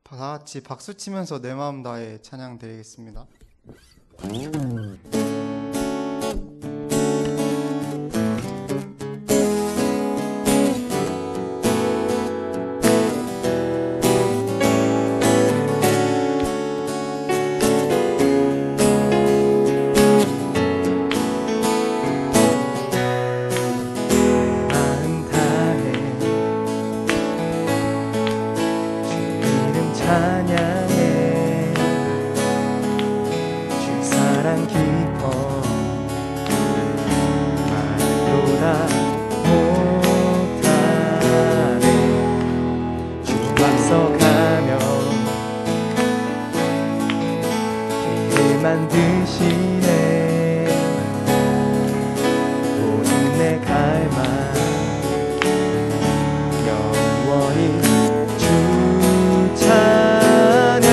다 같이 박수 치면서 내 마음 다해 찬양 드리겠습니다. 만드시네 모든 내 갈망 영원히 주 찬양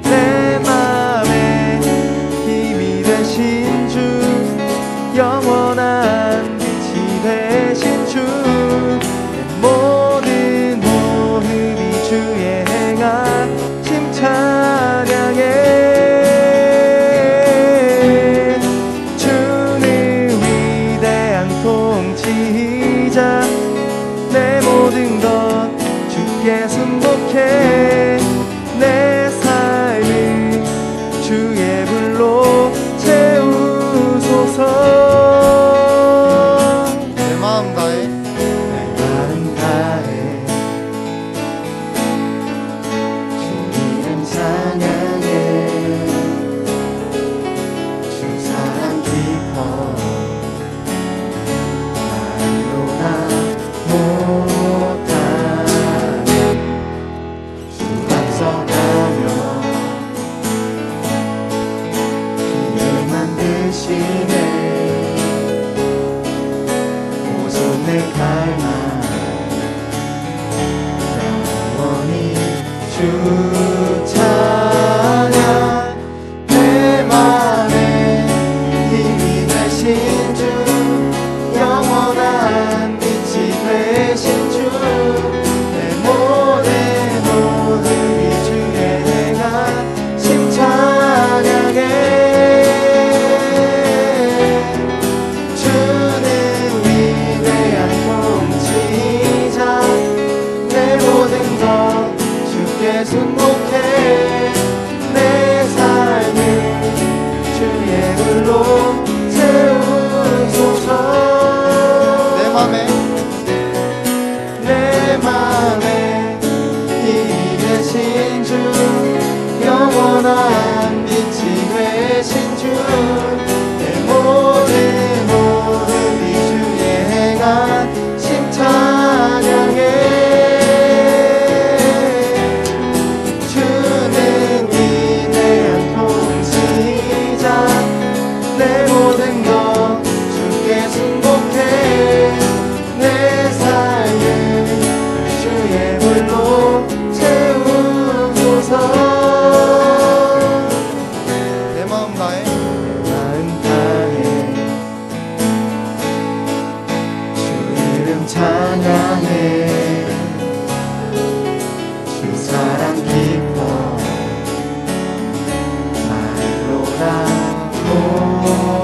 내 맘에 힘이 되신 주 영원한 빛이 되신 주 내 모든 호흡이 주의 행하심 찬양해 내 모든 것 주께 순복해 내 삶을 주의 불로 채우소서 내 마음 다해 내 마음 다해 주 이름 찬양해 주 사랑 깊어 못하네 주 앞서가며 길을 만드시네 모든 내 갈망 영원히 주 찬양 내 맘에 힘이 되신 주 영원한 되신 주 내 모든 호흡이 주의 행하심 찬양해 주는 위대한 통치자 내 모든 것 주께 순복해 내 삶을 주의 불로 채우소서 내 맘에 힘이 되신 주 영원한 빛이 되신 주 내 모든 호흡이 주의 행하심 찬양해 주는 위대한 통치자 내 모든 것 주께 순복해 내 삶을 주의 불로 채우소서 내 마음 다해 내 마음 다해 주 이름 찬양해 주 사랑 깊어 말로라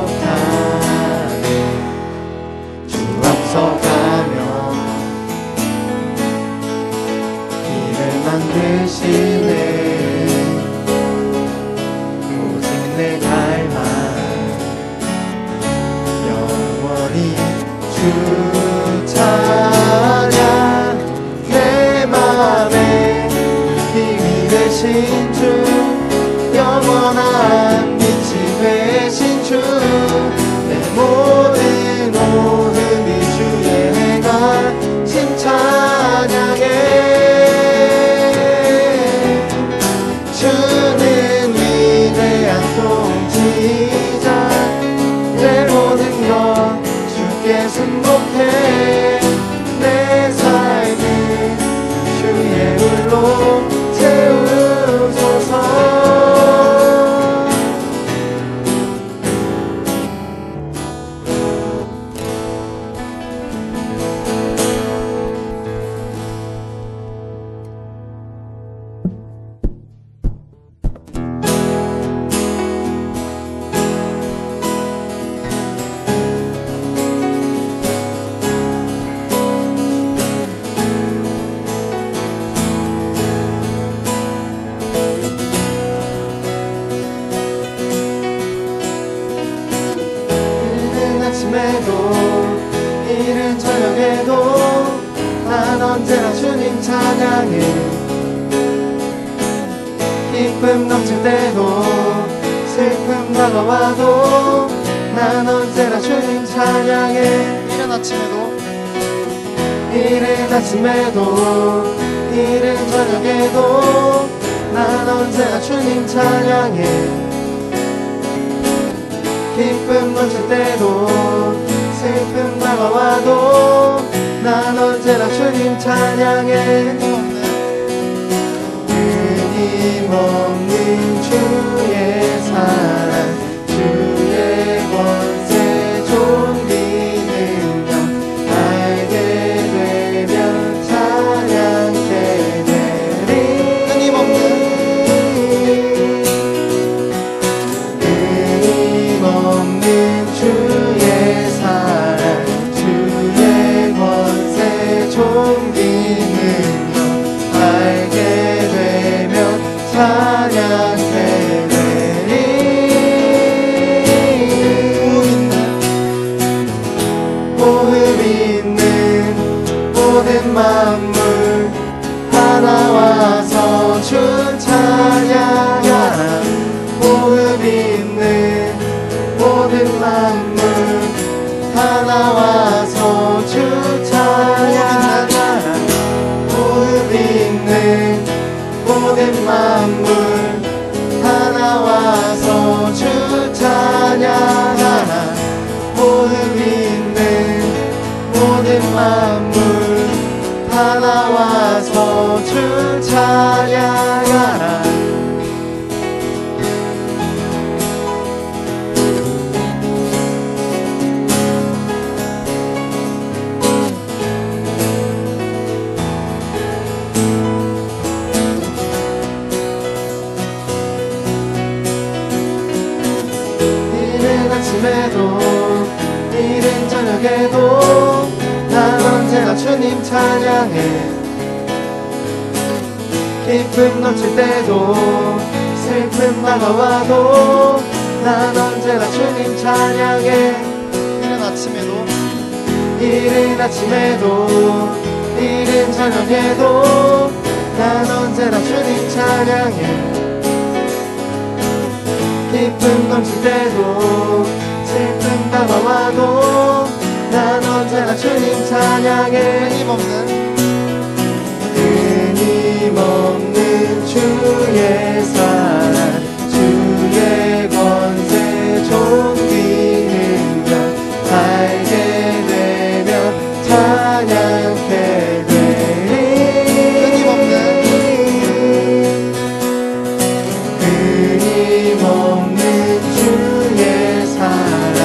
못하네 주 앞서가며 만드시네 오직 내 갈망 영원히 주 찬양 내 맘에 힘이 되신 주 영원한 빛이 되신 주 내 모든 호흡이 주의 행하심 찬양해 주는 위대한 통치자 내 모든 것 주께 순복해 내 삶을 주의 불로 채우소서 기쁨 넘칠 때도 슬픔 다가와도 난 언제나 주님 찬양해. 이른 아침에도 이른 아침에도 이른 저녁에도 난 언제나 주님 찬양해. 기쁨 넘칠 때도 슬픔 다가와도 난 언제나 주님 찬양해. 끊임없는 주의 사랑 주의 권세 존귀 능력 알게 되면 찬양케 되리. 끊임없는 주의 사랑 주의 권세 존귀 능력 알게 되면 찬양케 되리. 호흡 있는 모든 만물 다 나와서 주 찬양하라. 호흡 있는 모든 만물 다 나와서 주 찬양하라. 호흡 있는 모든 만물 다 나와서 주 찬양하라. 호흡 있는 모든 만물 다 나와서 주 찬양하라. 아침에도 이른 저녁에도 난 언제나 주님 찬양해. 기쁨 넘칠 때도 슬픔 다가와도 난 언제나 주님 찬양해. 이른 아침에도 이른 아침에도 이른 저녁에도 난 언제나 주님 찬양해. 기쁨 넘칠 때도 슬픔 다가와도 난 언제나 주님 찬양해. 끊임없는 주의 사랑 주의 권세 존귀 능력 알게 되면 찬양케 되리. 끊임없는 주의 사랑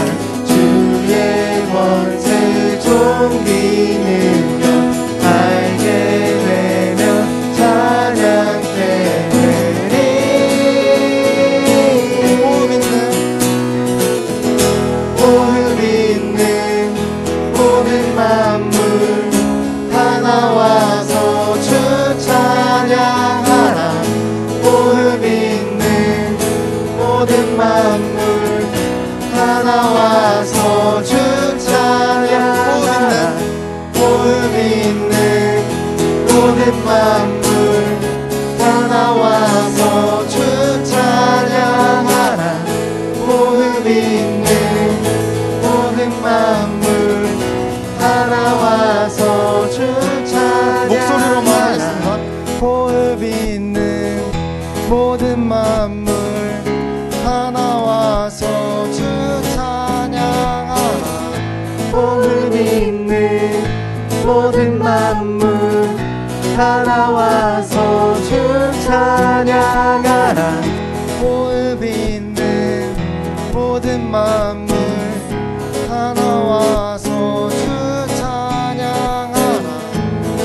주의 권세 존귀 능력 알게 되면 찬양케 되리. 호흡 있는 모든 만물 다 나와서 주 찬양하라. 호흡 있는 모든 만물 다 나와서 주 찬양하라. 호흡 있는 모든 만물 다 나와서 주 찬양하라. 호흡 있는 모든 만물 다 나와서 주 찬양하라. 목소리로만 하겠습니다. 호흡 있는 모든 만물 다 나와서 주 찬양하라. 호흡 있는 모든 만물 다 나와서 주 찬양하라. 호흡 있는 모든 만물 다 나와서 주 찬양하라.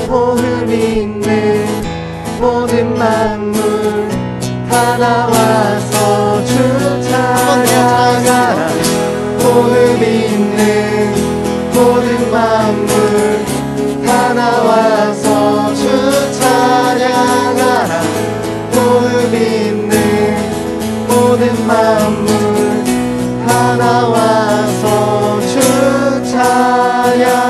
호흡 있는 모든 만물 다 나와서 주 찬양하라. 호흡 있는 모든 만물 다 나와서 주 찬양하라. 호흡 있는 모든 만물 다 나와서 주 찬양하라.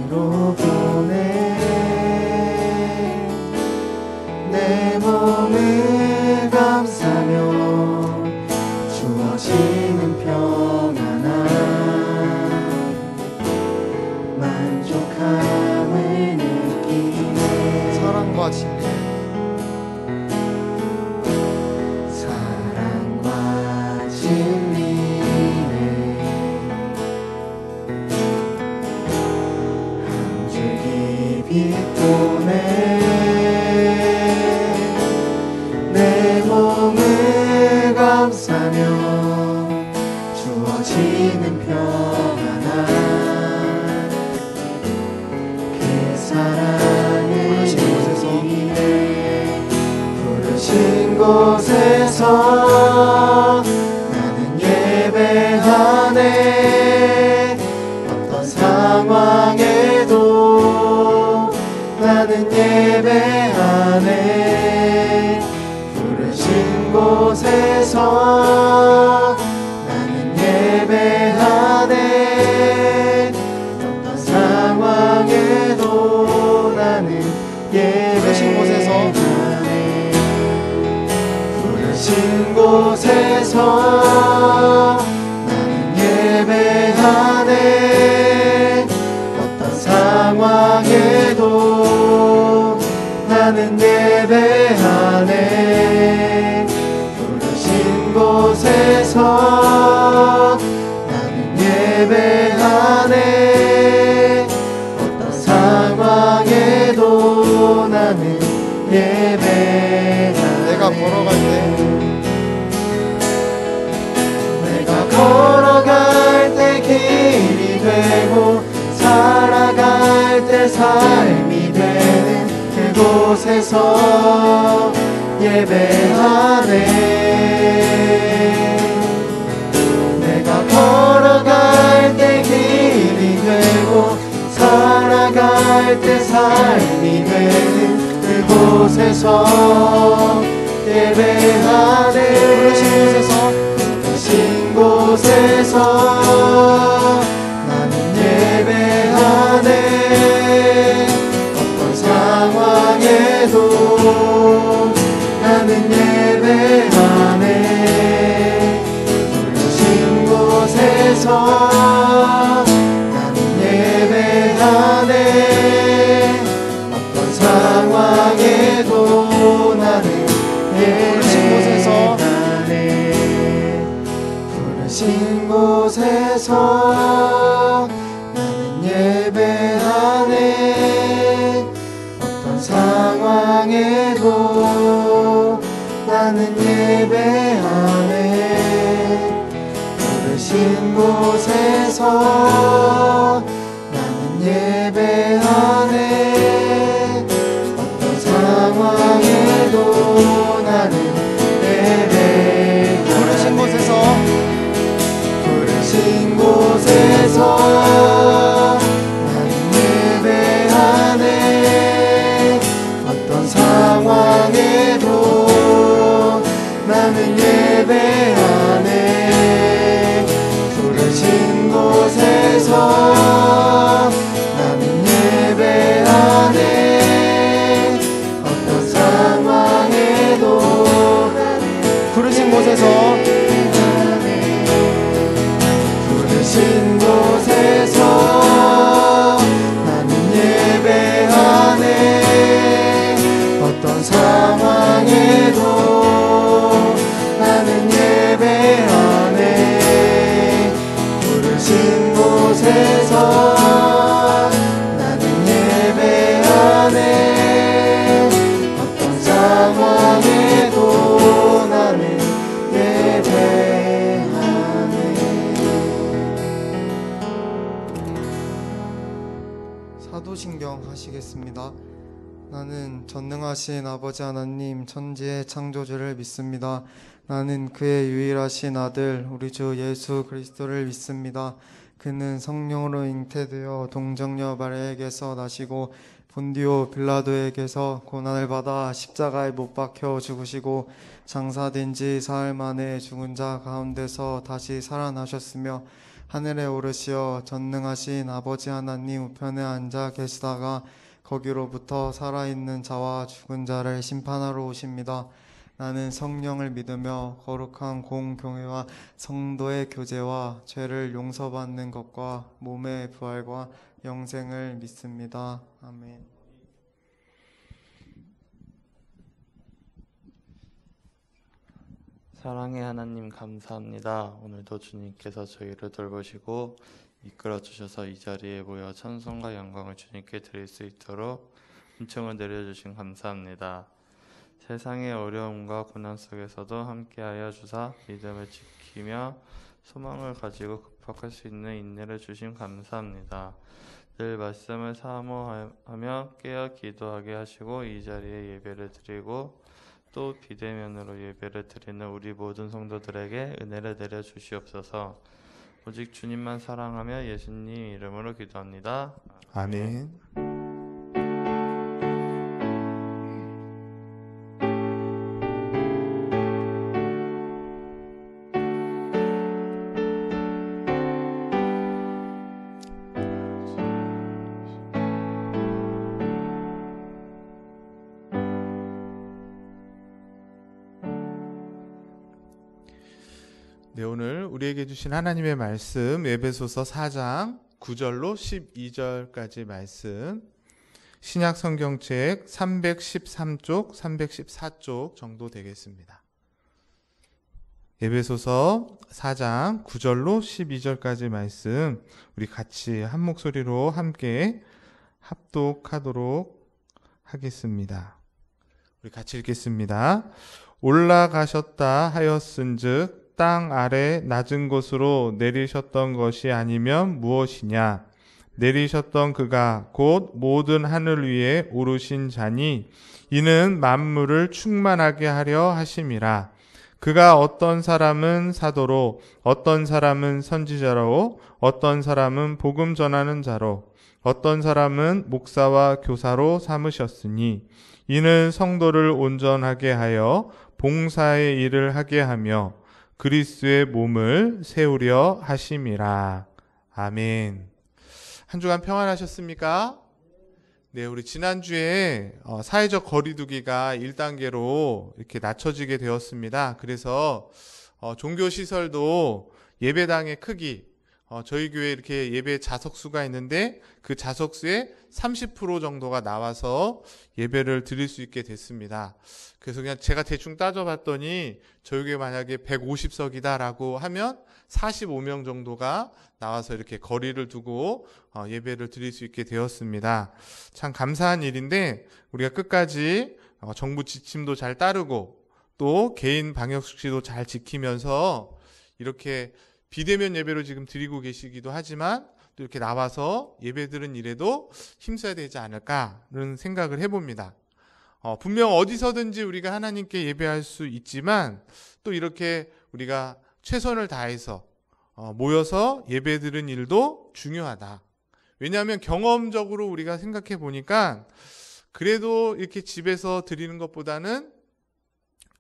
땅으로 보내 내 몸을 감싸며 주어지는 평안함 만족함을 느끼네 사랑과 진리 사랑과 진리를 한 줄기 빛보내 내 몸을 감싸며 주어지는 평안함 그 사랑을 느끼네 부르신 곳에서 나는 예배하네 어떤 상황에도 나는 예배하네 부르신 곳에서 나는 예배하네 어떤 상황에도 나는 부르신 곳에서 예배하네 부르신 곳에서 나는 예배하네 어떤 상황에도 나는 예배하네 부르신 곳에서 나는 예배하네 어떤 상황에도 나는 예배하네 내가 걸어갈 때 내가 걸어갈 때 길이 되고 살아갈 때 삶이 되는 그곳에서 예배하네 내가 걸어갈 때 길이 되고 살아갈 때 삶이 되는 그곳에서 예배하네 부르신 곳에서 나는 예배하네 어떤 상황에도 나는 예배하네 부르신 곳에서 나는 예배하네 어떤 상황에도 나는 예배하네 부르신 곳에서 나는 예배하네 어떤 상황에도 나는 예배하네 부르신 곳에서 나는 예배하네 어떤 상황에도 나는 예배하네 부르신 곳에서 부르신 곳에서 나는 예배하네 어떤 상황에도 나는 예배하네 부르신 곳에서 나는 예배하네 어떤 상황에도 부르신 곳에서 부르신 곳에서 나는 예배하네 어떤 상황에도 나는 예배하네 부르신 곳에서 나는 예배하네 어떤 상황에도 나는 예배하네 사도신경 하시겠습니다. 나는 전능하신 아버지 하나님 천지의 창조주를 믿습니다. 나는 그의 유일하신 아들 우리 주 예수 그리스도를 믿습니다. 그는 성령으로 잉태되어 동정녀 마리아에게서 나시고 본디오 빌라도에게서 고난을 받아 십자가에 못 박혀 죽으시고 장사된 지 사흘 만에 죽은 자 가운데서 다시 살아나셨으며 하늘에 오르시어 전능하신 아버지 하나님 우편에 앉아 계시다가 거기로부터 살아있는 자와 죽은 자를 심판하러 오십니다. 나는 성령을 믿으며 거룩한 공교회와 성도의 교제와 죄를 용서받는 것과 몸의 부활과 영생을 믿습니다. 아멘. 사랑의 하나님 감사합니다. 오늘도 주님께서 저희를 돌보시고 이끌어 주셔서 이 자리에 모여 찬송과 영광을 주님께 드릴 수 있도록 은총을 내려주신 감사합니다. 세상의 어려움과 고난 속에서도 함께하여 주사 믿음을 지키며 소망을 가지고 극복할 수 있는 인내를 주신 감사합니다. 늘 말씀을 사모하며 깨어 기도하게 하시고 이 자리에 예배를 드리고 또 비대면으로 예배를 드리는 우리 모든 성도들에게 은혜를 내려 주시옵소서. 오직 주님만 사랑하며 예수님 이름으로 기도합니다. 아멘. 네, 오늘 우리에게 주신 하나님의 말씀 에베소서 4장 9절로 12절까지 말씀, 신약 성경책 313쪽, 314쪽 정도 되겠습니다. 에베소서 4장 9절로 12절까지 말씀 우리 같이 한 목소리로 함께 합독하도록 하겠습니다. 우리 같이 읽겠습니다. 올라가셨다 하였은즉 땅 아래 낮은 곳으로 내리셨던 것이 아니면 무엇이냐? 내리셨던 그가 곧 모든 하늘 위에 오르신 자니 이는 만물을 충만하게 하려 하심이라. 그가 어떤 사람은 사도로, 어떤 사람은 선지자로, 어떤 사람은 복음 전하는 자로, 어떤 사람은 목사와 교사로 삼으셨으니 이는 성도를 온전하게 하여 봉사의 일을 하게 하며 그리스도의 몸을 세우려 하심이라. 아멘. 한 주간 평안하셨습니까? 네, 우리 지난주에 사회적 거리두기가 1단계로 이렇게 낮춰지게 되었습니다. 그래서 종교시설도 예배당의 크기, 저희 교회 이렇게 예배 좌석수가 있는데 그 좌석수의 30% 정도가 나와서 예배를 드릴 수 있게 됐습니다. 그래서 그냥 제가 대충 따져봤더니 저희 교회 만약에 150석이다라고 하면 45명 정도가 나와서 이렇게 거리를 두고 예배를 드릴 수 있게 되었습니다. 참 감사한 일인데 우리가 끝까지 정부 지침도 잘 따르고 또 개인 방역수칙도 잘 지키면서 이렇게 비대면 예배로 지금 드리고 계시기도 하지만 또 이렇게 나와서 예배드리는 일에도 힘써야 되지 않을까라는 생각을 해봅니다. 분명 어디서든지 우리가 하나님께 예배할 수 있지만 또 이렇게 우리가 최선을 다해서 모여서 예배드리는 일도 중요하다. 왜냐하면 경험적으로 우리가 생각해 보니까 그래도 이렇게 집에서 드리는 것보다는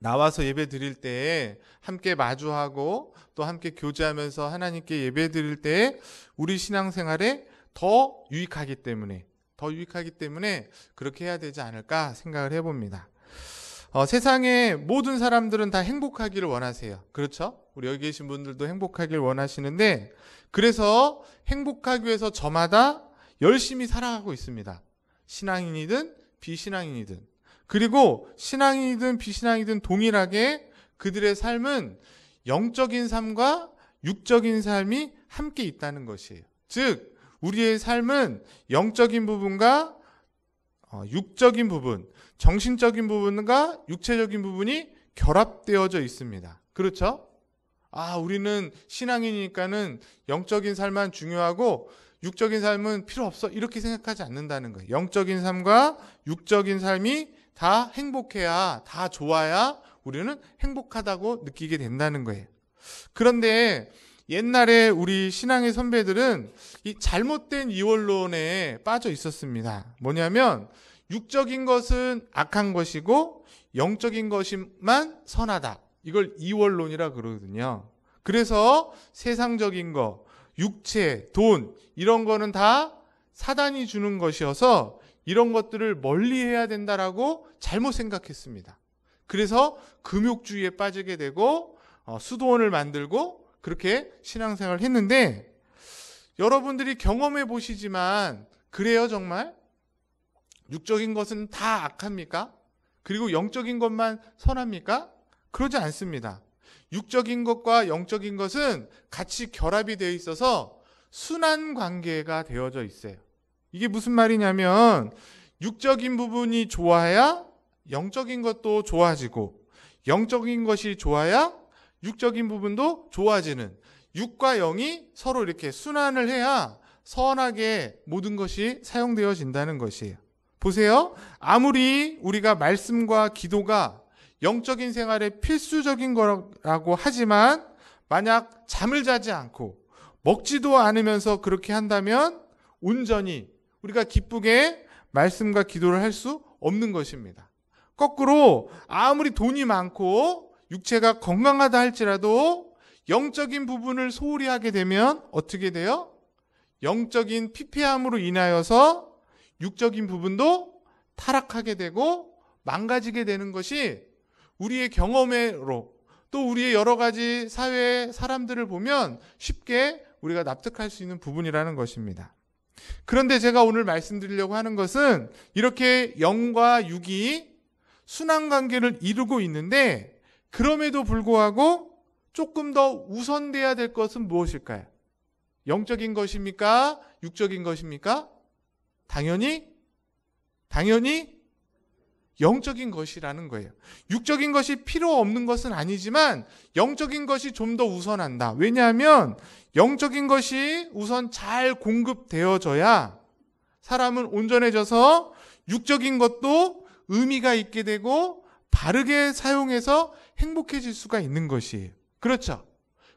나와서 예배 드릴 때에 함께 마주하고 또 함께 교제하면서 하나님께 예배 드릴 때에 우리 신앙생활에 더 유익하기 때문에 그렇게 해야 되지 않을까 생각을 해봅니다. 세상의 모든 사람들은 다 행복하기를 원하세요. 그렇죠? 우리 여기 계신 분들도 행복하길 원하시는데 그래서 행복하기 위해서 저마다 열심히 살아가고 있습니다. 신앙인이든 비신앙인이든. 그리고 신앙인이든 비신앙이든 동일하게 그들의 삶은 영적인 삶과 육적인 삶이 함께 있다는 것이에요. 즉 우리의 삶은 영적인 부분과 육적인 부분, 정신적인 부분과 육체적인 부분이 결합되어져 있습니다. 그렇죠? 우리는 신앙이니까는 영적인 삶만 중요하고 육적인 삶은 필요 없어 이렇게 생각하지 않는다는 거예요. 영적인 삶과 육적인 삶이 다 행복해야, 다 좋아야 우리는 행복하다고 느끼게 된다는 거예요. 그런데 옛날에 우리 신앙의 선배들은 이 잘못된 이원론에 빠져 있었습니다. 뭐냐면 육적인 것은 악한 것이고 영적인 것만 선하다. 이걸 이원론이라 그러거든요. 그래서 세상적인 거, 육체, 돈 이런 거는 다 사단이 주는 것이어서 이런 것들을 멀리해야 된다라고 잘못 생각했습니다. 그래서 금욕주의에 빠지게 되고 수도원을 만들고 그렇게 신앙생활을 했는데, 여러분들이 경험해 보시지만 그래요 정말? 육적인 것은 다 악합니까? 그리고 영적인 것만 선합니까? 그러지 않습니다. 육적인 것과 영적인 것은 같이 결합이 되어 있어서 순환 관계가 되어져 있어요. 이게 무슨 말이냐면 육적인 부분이 좋아야 영적인 것도 좋아지고, 영적인 것이 좋아야 육적인 부분도 좋아지는, 육과 영이 서로 이렇게 순환을 해야 선하게 모든 것이 사용되어진다는 것이에요. 보세요. 아무리 우리가 말씀과 기도가 영적인 생활에 필수적인 거라고 하지만 만약 잠을 자지 않고 먹지도 않으면서 그렇게 한다면 온전히 우리가 기쁘게 말씀과 기도를 할 수 없는 것입니다. 거꾸로 아무리 돈이 많고 육체가 건강하다 할지라도 영적인 부분을 소홀히 하게 되면 어떻게 돼요? 영적인 피폐함으로 인하여서 육적인 부분도 타락하게 되고 망가지게 되는 것이 우리의 경험으로, 또 우리의 여러 가지 사회 사람들을 보면 쉽게 우리가 납득할 수 있는 부분이라는 것입니다. 그런데 제가 오늘 말씀드리려고 하는 것은 이렇게 영과 육이 순환관계를 이루고 있는데, 그럼에도 불구하고 조금 더 우선돼야 될 것은 무엇일까요? 영적인 것입니까? 육적인 것입니까? 당연히 영적인 것이라는 거예요. 육적인 것이 필요 없는 것은 아니지만 영적인 것이 좀 더 우선한다. 왜냐하면 영적인 것이 우선 잘 공급되어져야 사람은 온전해져서 육적인 것도 의미가 있게 되고 바르게 사용해서 행복해질 수가 있는 것이에요. 그렇죠?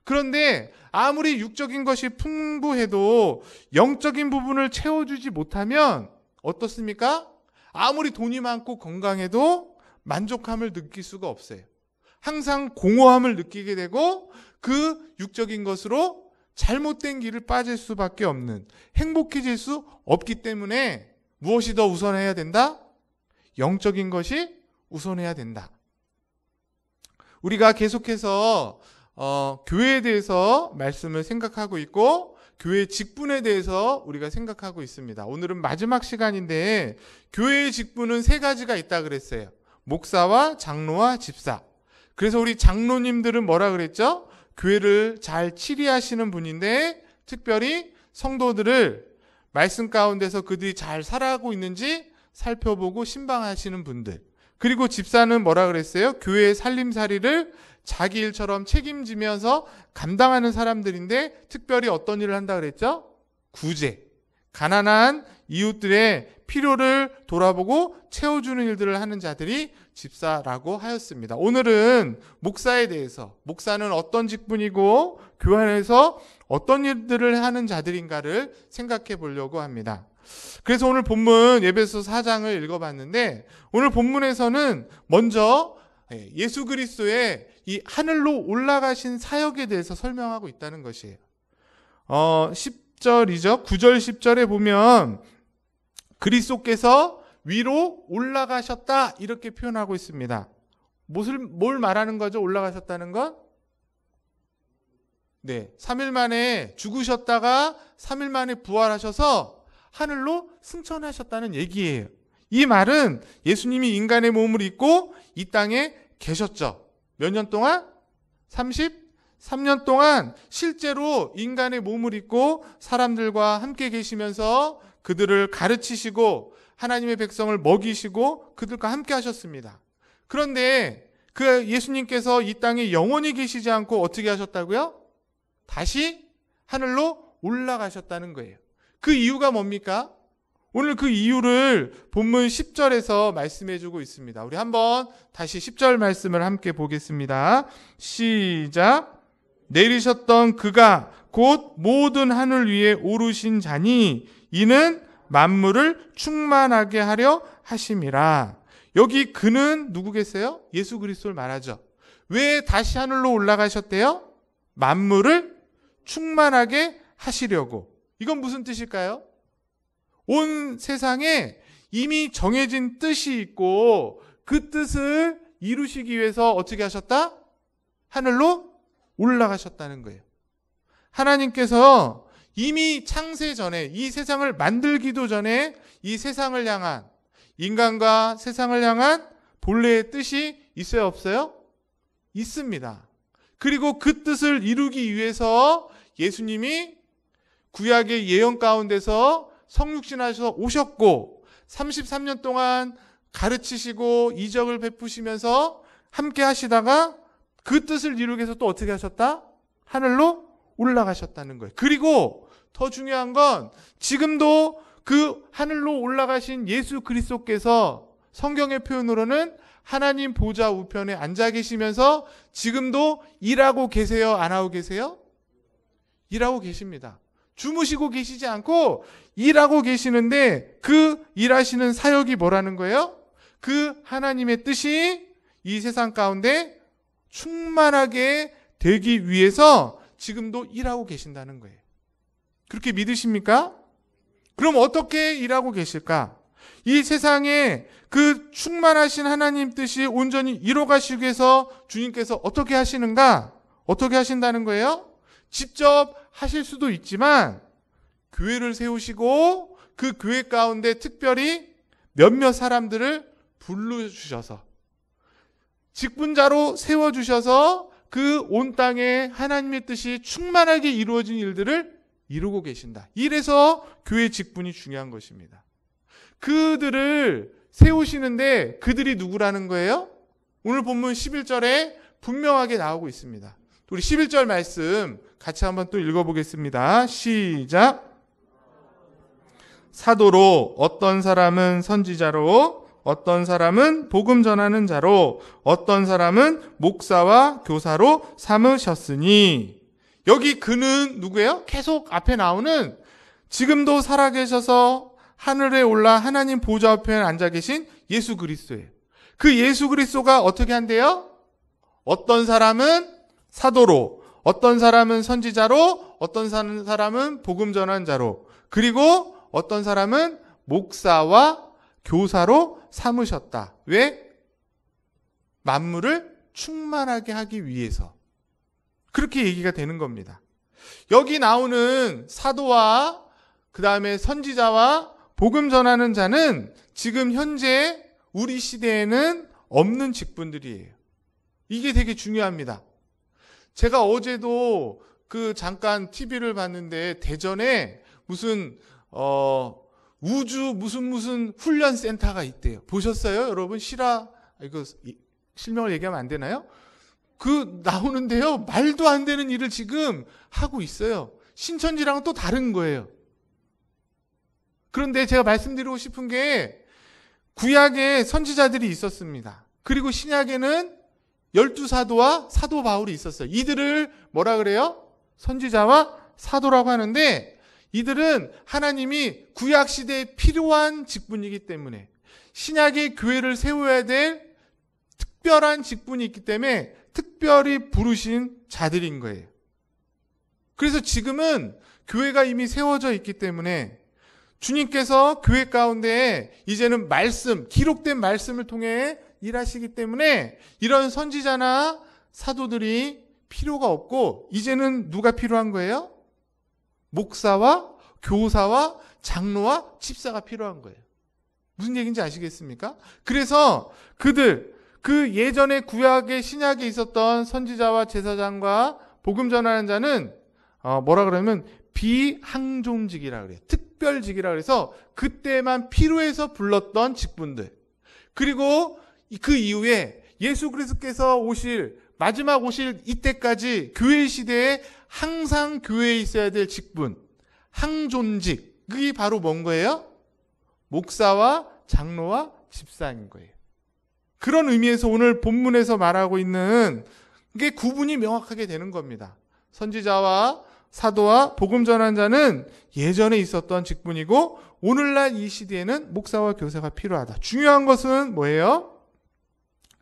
그런데 아무리 육적인 것이 풍부해도 영적인 부분을 채워주지 못하면 어떻습니까? 아무리 돈이 많고 건강해도 만족함을 느낄 수가 없어요. 항상 공허함을 느끼게 되고 그 육적인 것으로 잘못된 길을 빠질 수밖에 없는, 행복해질 수 없기 때문에 무엇이 더 우선해야 된다? 영적인 것이 우선해야 된다. 우리가 계속해서 교회에 대해서 말씀을 생각하고 있고 교회 직분에 대해서 우리가 생각하고 있습니다. 오늘은 마지막 시간인데 교회의 직분은 3가지가 있다 그랬어요. 목사와 장로와 집사. 그래서 우리 장로님들은 뭐라 그랬죠? 교회를 잘 치리하시는 분인데 특별히 성도들을 말씀 가운데서 그들이 잘 살아가고 있는지 살펴보고 신방하시는 분들. 그리고 집사는 뭐라 그랬어요? 교회의 살림살이를 자기 일처럼 책임지면서 감당하는 사람들인데 특별히 어떤 일을 한다 그랬죠? 구제. 가난한 이웃들의 필요를 돌아보고 채워주는 일들을 하는 자들이 집사라고 하였습니다. 오늘은 목사에 대해서, 목사는 어떤 직분이고 교회 안에서 어떤 일들을 하는 자들인가를 생각해 보려고 합니다. 그래서 오늘 본문 에베소 4장을 읽어봤는데 오늘 본문에서는 먼저 예수 그리스도의 이 하늘로 올라가신 사역에 대해서 설명하고 있다는 것이에요. 10절이죠. 9절 10절에 보면 그리스도께서 위로 올라가셨다 이렇게 표현하고 있습니다. 뭘 말하는 거죠? 올라가셨다는 건? 네, 3일 만에 죽으셨다가 3일 만에 부활하셔서 하늘로 승천하셨다는 얘기예요. 이 말은 예수님이 인간의 몸을 입고 이 땅에 계셨죠. 몇 년 동안? 33년 동안 실제로 인간의 몸을 입고 사람들과 함께 계시면서 그들을 가르치시고 하나님의 백성을 먹이시고 그들과 함께 하셨습니다. 그런데 그 예수님께서 이 땅에 영원히 계시지 않고 어떻게 하셨다고요? 다시 하늘로 올라가셨다는 거예요. 그 이유가 뭡니까? 오늘 그 이유를 본문 10절에서 말씀해 주고 있습니다. 우리 한번 다시 10절 말씀을 함께 보겠습니다. 시작. 내리셨던 그가 곧 모든 하늘 위에 오르신 자니 이는 만물을 충만하게 하려 하심이라. 여기 그는 누구겠어요? 예수 그리스도를 말하죠. 왜 다시 하늘로 올라가셨대요? 만물을 충만하게 하시려고. 이건 무슨 뜻일까요? 온 세상에 이미 정해진 뜻이 있고 그 뜻을 이루시기 위해서 어떻게 하셨다? 하늘로 올라가셨다는 거예요. 하나님께서 이미 창세 전에, 이 세상을 만들기도 전에 이 세상을 향한, 인간과 세상을 향한 본래의 뜻이 있어요, 없어요? 있습니다. 그리고 그 뜻을 이루기 위해서 예수님이 구약의 예언 가운데서 성육신하셔서 오셨고 33년 동안 가르치시고 이적을 베푸시면서 함께 하시다가 그 뜻을 이루기 위해서 또 어떻게 하셨다? 하늘로 올라가셨다는 거예요. 그리고 더 중요한 건 지금도 그 하늘로 올라가신 예수 그리스도께서 성경의 표현으로는 하나님 보좌 우편에 앉아 계시면서 지금도 일하고 계세요? 안 하고 계세요? 일하고 계십니다. 주무시고 계시지 않고 일하고 계시는데 그 일하시는 사역이 뭐라는 거예요? 그 하나님의 뜻이 이 세상 가운데 충만하게 되기 위해서 지금도 일하고 계신다는 거예요. 그렇게 믿으십니까? 그럼 어떻게 일하고 계실까? 이 세상에 그 충만하신 하나님 뜻이 온전히 이루어가시기 위해서 주님께서 어떻게 하시는가? 어떻게 하신다는 거예요? 직접 하실 수도 있지만 교회를 세우시고 그 교회 가운데 특별히 몇몇 사람들을 불러주셔서 직분자로 세워주셔서 그 온 땅에 하나님의 뜻이 충만하게 이루어진 일들을 이루고 계신다. 이래서 교회 직분이 중요한 것입니다. 그들을 세우시는데 그들이 누구라는 거예요? 오늘 본문 11절에 분명하게 나오고 있습니다. 우리 11절 말씀 같이 한번 또 읽어보겠습니다. 시작. 사도로, 어떤 사람은 선지자로, 어떤 사람은 복음 전하는 자로, 어떤 사람은 목사와 교사로 삼으셨으니. 여기 그는 누구예요? 계속 앞에 나오는 지금도 살아계셔서 하늘에 올라 하나님 보좌 앞에 앉아 계신 예수 그리스도예요. 그 예수 그리스도가 어떻게 한대요? 어떤 사람은 사도로, 어떤 사람은 선지자로, 어떤 사람은 복음 전한 자로, 그리고 어떤 사람은 목사와 교사로 삼으셨다. 왜? 만물을 충만하게 하기 위해서. 그렇게 얘기가 되는 겁니다. 여기 나오는 사도와 그 다음에 선지자와 복음 전하는 자는 지금 현재 우리 시대에는 없는 직분들이에요. 이게 되게 중요합니다. 제가 어제도 잠깐 TV를 봤는데 대전에 무슨 우주 무슨 훈련 센터가 있대요. 보셨어요, 여러분? 이거 실명을 얘기하면 안 되나요? 나오는데요, 말도 안 되는 일을 지금 하고 있어요. 신천지랑은 또 다른 거예요. 그런데 제가 말씀드리고 싶은 게 구약에 선지자들이 있었습니다. 그리고 신약에는 12사도와 사도 바울이 있었어요. 이들을 뭐라 그래요? 선지자와 사도라고 하는데 이들은 하나님이 구약 시대에 필요한 직분이기 때문에 신약의 교회를 세워야 될 특별한 직분이 있기 때문에 특별히 부르신 자들인 거예요. 그래서 지금은 교회가 이미 세워져 있기 때문에 주님께서 교회 가운데 이제는 기록된 말씀을 통해 일하시기 때문에 이런 선지자나 사도들이 필요가 없고 이제는 누가 필요한 거예요? 목사와 교사와 장로와 집사가 필요한 거예요. 무슨 얘기인지 아시겠습니까? 그래서 그 예전에 구약의 신약에 있었던 선지자와 제사장과 복음 전하는 자는 뭐라 그러면 비항존직이라 그래요. 특별직이라 그래서 그때만 필요해서 불렀던 직분들. 그리고 그 이후에 예수 그리스도께서 마지막 오실 이때까지 교회 시대에 항상 교회에 있어야 될 직분, 항존직. 그게 바로 뭔 거예요? 목사와 장로와 집사인 거예요. 그런 의미에서 오늘 본문에서 말하고 있는 게 구분이 명확하게 되는 겁니다. 선지자와 사도와 복음 전한 자는 예전에 있었던 직분이고 오늘날 이 시대에는 목사와 교사가 필요하다. 중요한 것은 뭐예요?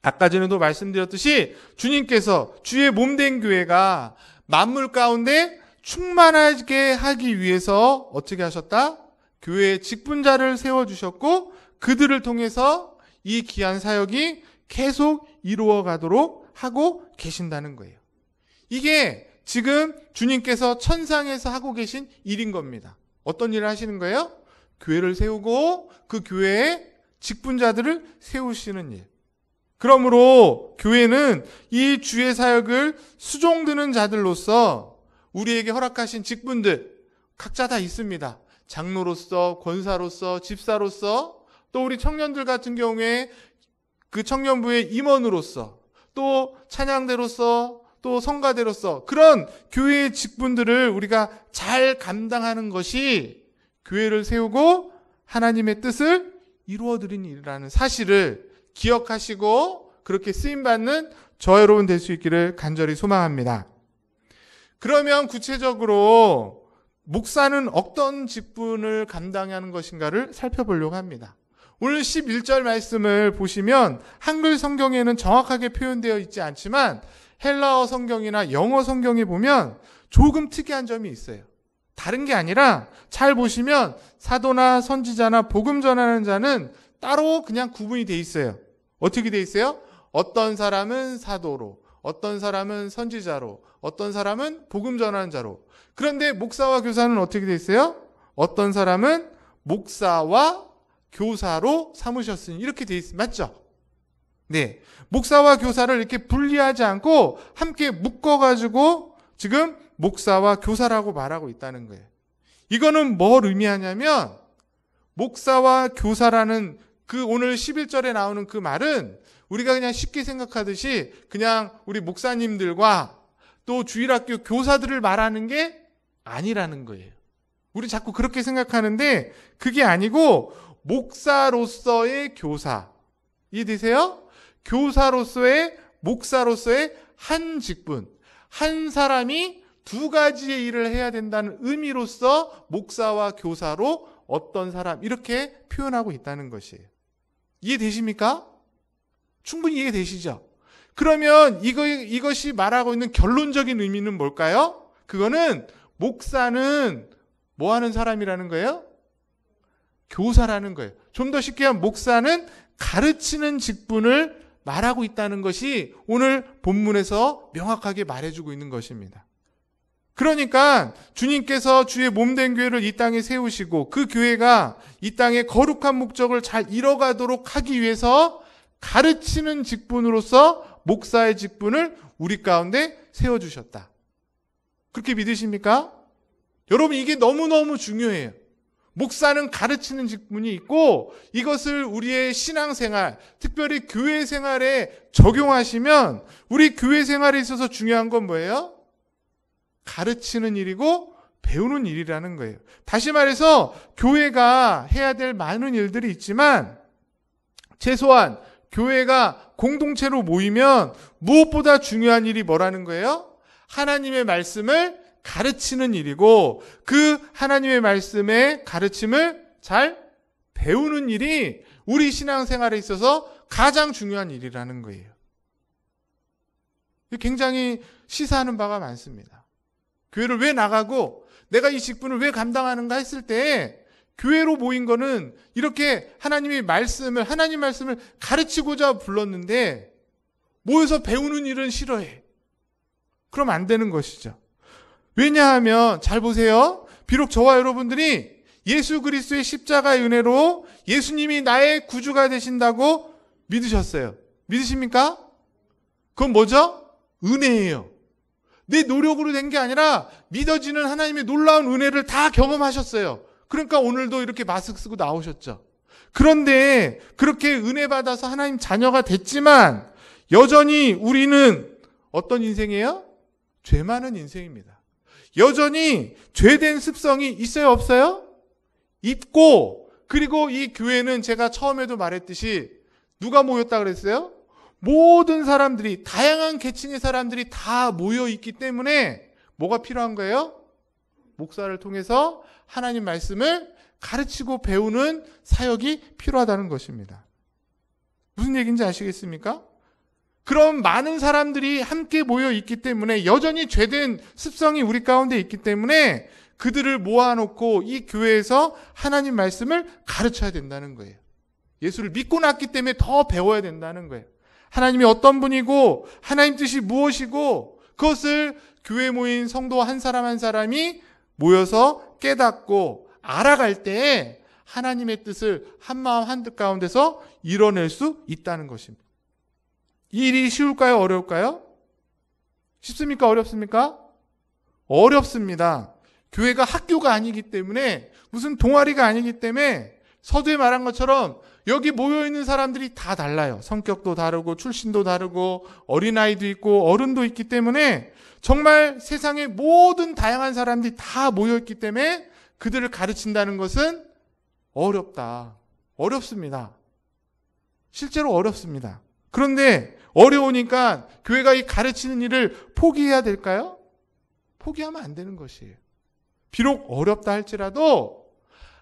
아까 전에도 말씀드렸듯이 주님께서 주의 몸된 교회가 만물 가운데 충만하게 하기 위해서 어떻게 하셨다? 교회에 직분자를 세워주셨고 그들을 통해서 이 귀한 사역이 계속 이루어 가도록 하고 계신다는 거예요. 이게 지금 주님께서 천상에서 하고 계신 일인 겁니다. 어떤 일을 하시는 거예요? 교회를 세우고 그 교회에 직분자들을 세우시는 일. 그러므로 교회는 이 주의 사역을 수종드는 자들로서 우리에게 허락하신 직분들 각자 다 있습니다. 장로로서, 권사로서, 집사로서, 또 우리 청년들 같은 경우에 그 청년부의 임원으로서, 또 찬양대로서, 또 성가대로서 그런 교회의 직분들을 우리가 잘 감당하는 것이 교회를 세우고 하나님의 뜻을 이루어드리는 일이라는 사실을 기억하시고 그렇게 쓰임받는 저 여러분 될 수 있기를 간절히 소망합니다. 그러면 구체적으로 목사는 어떤 직분을 감당해야 하는 것인가를 살펴보려고 합니다. 오늘 11절 말씀을 보시면 한글 성경에는 정확하게 표현되어 있지 않지만 헬라어 성경이나 영어 성경에 보면 조금 특이한 점이 있어요. 다른 게 아니라 잘 보시면 사도나 선지자나 복음 전하는 자는 따로 그냥 구분이 돼 있어요. 어떻게 돼 있어요? 어떤 사람은 사도로, 어떤 사람은 선지자로, 어떤 사람은 복음 전하는 자로. 그런데 목사와 교사는 어떻게 돼 있어요? 어떤 사람은 목사와 교사로 삼으셨으니 이렇게 돼 있어요. 맞죠? 네. 목사와 교사를 이렇게 분리하지 않고 함께 묶어가지고 지금 목사와 교사라고 말하고 있다는 거예요. 이거는 뭘 의미하냐면 목사와 교사라는 그 오늘 11절에 나오는 그 말은 우리가 그냥 쉽게 생각하듯이 그냥 우리 목사님들과 또 주일학교 교사들을 말하는 게 아니라는 거예요. 우리 자꾸 그렇게 생각하는데 그게 아니고 목사로서의 교사. 이해되세요? 교사로서의 목사로서의 한 직분. 한 사람이 두 가지의 일을 해야 된다는 의미로서 목사와 교사로 어떤 사람 이렇게 표현하고 있다는 것이에요. 이해되십니까? 충분히 이해되시죠? 그러면 이것이 말하고 있는 결론적인 의미는 뭘까요? 그거는 목사는 뭐 하는 사람이라는 거예요? 교사라는 거예요. 좀 더 쉽게 하면 목사는 가르치는 직분을 말하고 있다는 것이 오늘 본문에서 명확하게 말해주고 있는 것입니다. 그러니까 주님께서 주의 몸된 교회를 이 땅에 세우시고 그 교회가 이 땅의 거룩한 목적을 잘 이뤄가도록 하기 위해서 가르치는 직분으로서 목사의 직분을 우리 가운데 세워주셨다. 그렇게 믿으십니까? 여러분 이게 너무너무 중요해요. 목사는 가르치는 직분이 있고 이것을 우리의 신앙생활, 특별히 교회 생활에 적용하시면 우리 교회 생활에 있어서 중요한 건 뭐예요? 가르치는 일이고 배우는 일이라는 거예요. 다시 말해서 교회가 해야 될 많은 일들이 있지만 최소한 교회가 공동체로 모이면 무엇보다 중요한 일이 뭐라는 거예요? 하나님의 말씀을 가르치는 일이고 그 하나님의 말씀의 가르침을 잘 배우는 일이 우리 신앙생활에 있어서 가장 중요한 일이라는 거예요. 굉장히 시사하는 바가 많습니다. 교회를 왜 나가고 내가 이 직분을 왜 감당하는가 했을 때 교회로 모인 거는 이렇게 하나님 말씀을 가르치고자 불렀는데 모여서 배우는 일은 싫어해. 그럼 안 되는 것이죠. 왜냐하면 잘 보세요. 비록 저와 여러분들이 예수 그리스도의 십자가의 은혜로 예수님이 나의 구주가 되신다고 믿으셨어요. 믿으십니까? 그건 뭐죠? 은혜예요. 내 노력으로 된 게 아니라 믿어지는 하나님의 놀라운 은혜를 다 경험하셨어요. 그러니까 오늘도 이렇게 마스크 쓰고 나오셨죠. 그런데 그렇게 은혜 받아서 하나님 자녀가 됐지만 여전히 우리는 어떤 인생이에요? 죄 많은 인생입니다. 여전히 죄된 습성이 있어요, 없어요? 있고, 그리고 이 교회는 제가 처음에도 말했듯이 누가 모였다 그랬어요? 모든 사람들이, 다양한 계층의 사람들이 다 모여 있기 때문에 뭐가 필요한 거예요? 목사를 통해서 하나님 말씀을 가르치고 배우는 사역이 필요하다는 것입니다. 무슨 얘기인지 아시겠습니까? 그런 많은 사람들이 함께 모여 있기 때문에 여전히 죄된 습성이 우리 가운데 있기 때문에 그들을 모아놓고 이 교회에서 하나님 말씀을 가르쳐야 된다는 거예요. 예수를 믿고 났기 때문에 더 배워야 된다는 거예요. 하나님이 어떤 분이고 하나님 뜻이 무엇이고 그것을 교회 모인 성도 한 사람 한 사람이 모여서 깨닫고 알아갈 때 하나님의 뜻을 한마음 한뜻 가운데서 이뤄낼 수 있다는 것입니다. 이 일이 쉬울까요? 어려울까요? 쉽습니까? 어렵습니까? 어렵습니다. 교회가 학교가 아니기 때문에 무슨 동아리가 아니기 때문에 서두에 말한 것처럼 여기 모여있는 사람들이 다 달라요. 성격도 다르고 출신도 다르고 어린아이도 있고 어른도 있기 때문에 정말 세상의 모든 다양한 사람들이 다 모여있기 때문에 그들을 가르친다는 것은 어렵다. 어렵습니다. 실제로 어렵습니다. 그런데 어려우니까 교회가 이 가르치는 일을 포기해야 될까요? 포기하면 안 되는 것이에요. 비록 어렵다 할지라도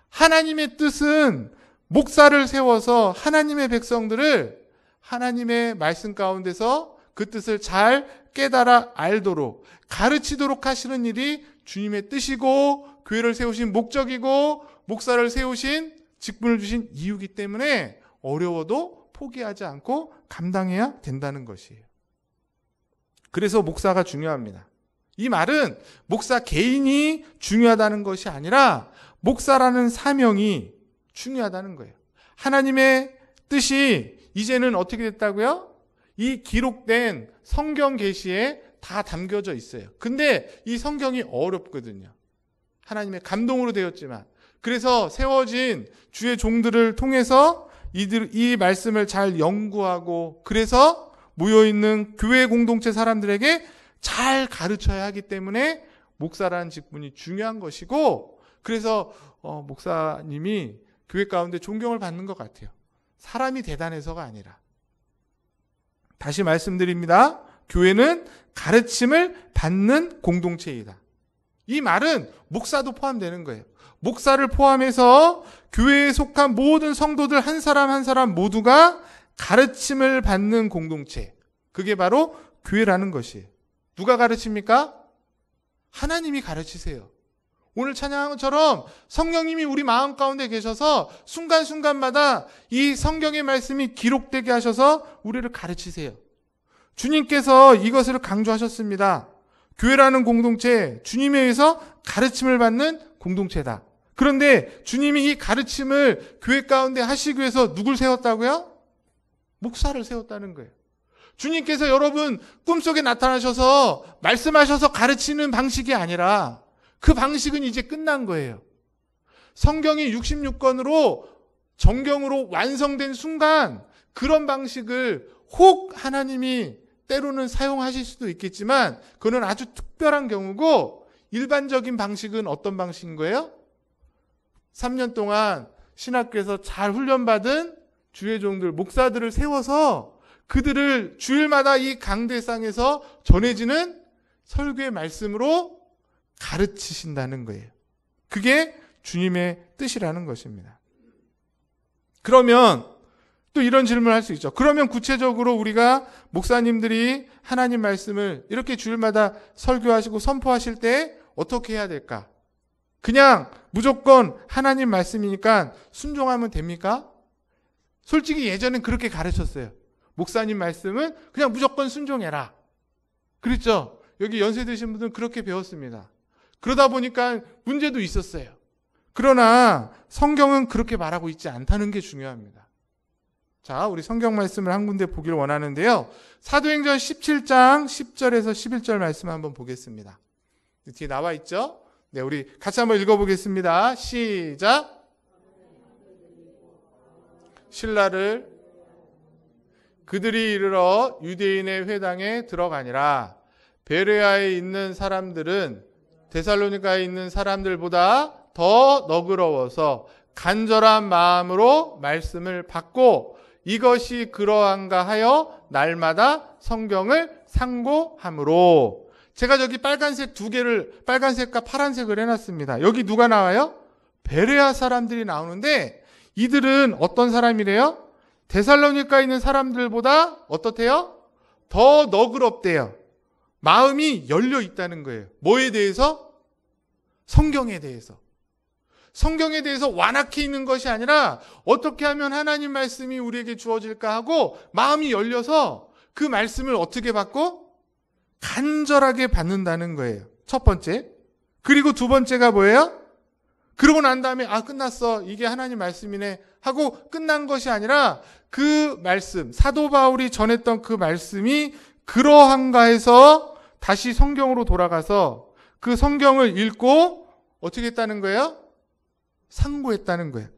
하나님의 뜻은 목사를 세워서 하나님의 백성들을 하나님의 말씀 가운데서 그 뜻을 잘 깨달아 알도록 가르치도록 하시는 일이 주님의 뜻이고 교회를 세우신 목적이고 목사를 세우신 직분을 주신 이유이기 때문에 어려워도 포기하지 않고 감당해야 된다는 것이에요. 그래서 목사가 중요합니다. 이 말은 목사 개인이 중요하다는 것이 아니라 목사라는 사명이 중요하다는 거예요. 하나님의 뜻이 이제는 어떻게 됐다고요? 이 기록된 성경 계시에 다 담겨져 있어요. 근데 이 성경이 어렵거든요. 하나님의 감동으로 되었지만 그래서 세워진 주의 종들을 통해서 이 말씀을 잘 연구하고 그래서 모여있는 교회 공동체 사람들에게 잘 가르쳐야 하기 때문에 목사라는 직분이 중요한 것이고 그래서 목사님이 교회 가운데 존경을 받는 것 같아요. 사람이 대단해서가 아니라. 다시 말씀드립니다. 교회는 가르침을 받는 공동체이다. 이 말은 목사도 포함되는 거예요. 목사를 포함해서 교회에 속한 모든 성도들 한 사람 한 사람 모두가 가르침을 받는 공동체. 그게 바로 교회라는 것이에요. 누가 가르칩니까? 하나님이 가르치세요. 오늘 찬양한 것처럼 성령님이 우리 마음 가운데 계셔서 순간순간마다 이 성경의 말씀이 기록되게 하셔서 우리를 가르치세요. 주님께서 이것을 강조하셨습니다. 교회라는 공동체, 주님에 의해서 가르침을 받는 공동체다. 그런데 주님이 이 가르침을 교회 가운데 하시기 위해서 누굴 세웠다고요? 목사를 세웠다는 거예요. 주님께서 여러분 꿈속에 나타나셔서 말씀하셔서 가르치는 방식이 아니라 그 방식은 이제 끝난 거예요. 성경이 66권으로 정경으로 완성된 순간 그런 방식을 혹 하나님이 때로는 사용하실 수도 있겠지만 그건 아주 특별한 경우고 일반적인 방식은 어떤 방식인 거예요? 3년 동안 신학교에서 잘 훈련받은 주의 종들, 목사들을 세워서 그들을 주일마다 이 강대상에서 전해지는 설교의 말씀으로 가르치신다는 거예요. 그게 주님의 뜻이라는 것입니다. 그러면 또 이런 질문을 할 수 있죠. 그러면 구체적으로 우리가 목사님들이 하나님 말씀을 이렇게 주일마다 설교하시고 선포하실 때 어떻게 해야 될까? 그냥 무조건 하나님 말씀이니까 순종하면 됩니까? 솔직히 예전엔 그렇게 가르쳤어요. 목사님 말씀은 그냥 무조건 순종해라. 그랬죠? 여기 연세 드신 분들은 그렇게 배웠습니다. 그러다 보니까 문제도 있었어요. 그러나 성경은 그렇게 말하고 있지 않다는 게 중요합니다. 자, 우리 성경 말씀을 한 군데 보기를 원하는데요. 사도행전 17장 10절에서 11절 말씀 한번 보겠습니다. 뒤에 나와 있죠? 네, 우리 같이 한번 읽어보겠습니다. 시작. 신라를 그들이 이르러 유대인의 회당에 들어가니라. 베레아에 있는 사람들은 데살로니가에 있는 사람들보다 더 너그러워서 간절한 마음으로 말씀을 받고 이것이 그러한가 하여 날마다 성경을 상고함으로. 제가 저기 빨간색 두 개를 빨간색과 파란색을 해놨습니다. 여기 누가 나와요? 베레아 사람들이 나오는데 이들은 어떤 사람이래요? 데살로니가에 있는 사람들보다 어떻대요? 더 너그럽대요. 마음이 열려 있다는 거예요. 뭐에 대해서? 성경에 대해서. 성경에 대해서 완악해 있는 것이 아니라 어떻게 하면 하나님 말씀이 우리에게 주어질까 하고 마음이 열려서 그 말씀을 어떻게 받고? 간절하게 받는다는 거예요. 첫 번째. 그리고 두 번째가 뭐예요? 그러고 난 다음에 끝났어. 이게 하나님 말씀이네 하고 끝난 것이 아니라 그 말씀, 사도 바울이 전했던 그 말씀이 그러한가 해서 다시 성경으로 돌아가서 그 성경을 읽고 어떻게 했다는 거예요? 상고했다는 거예요.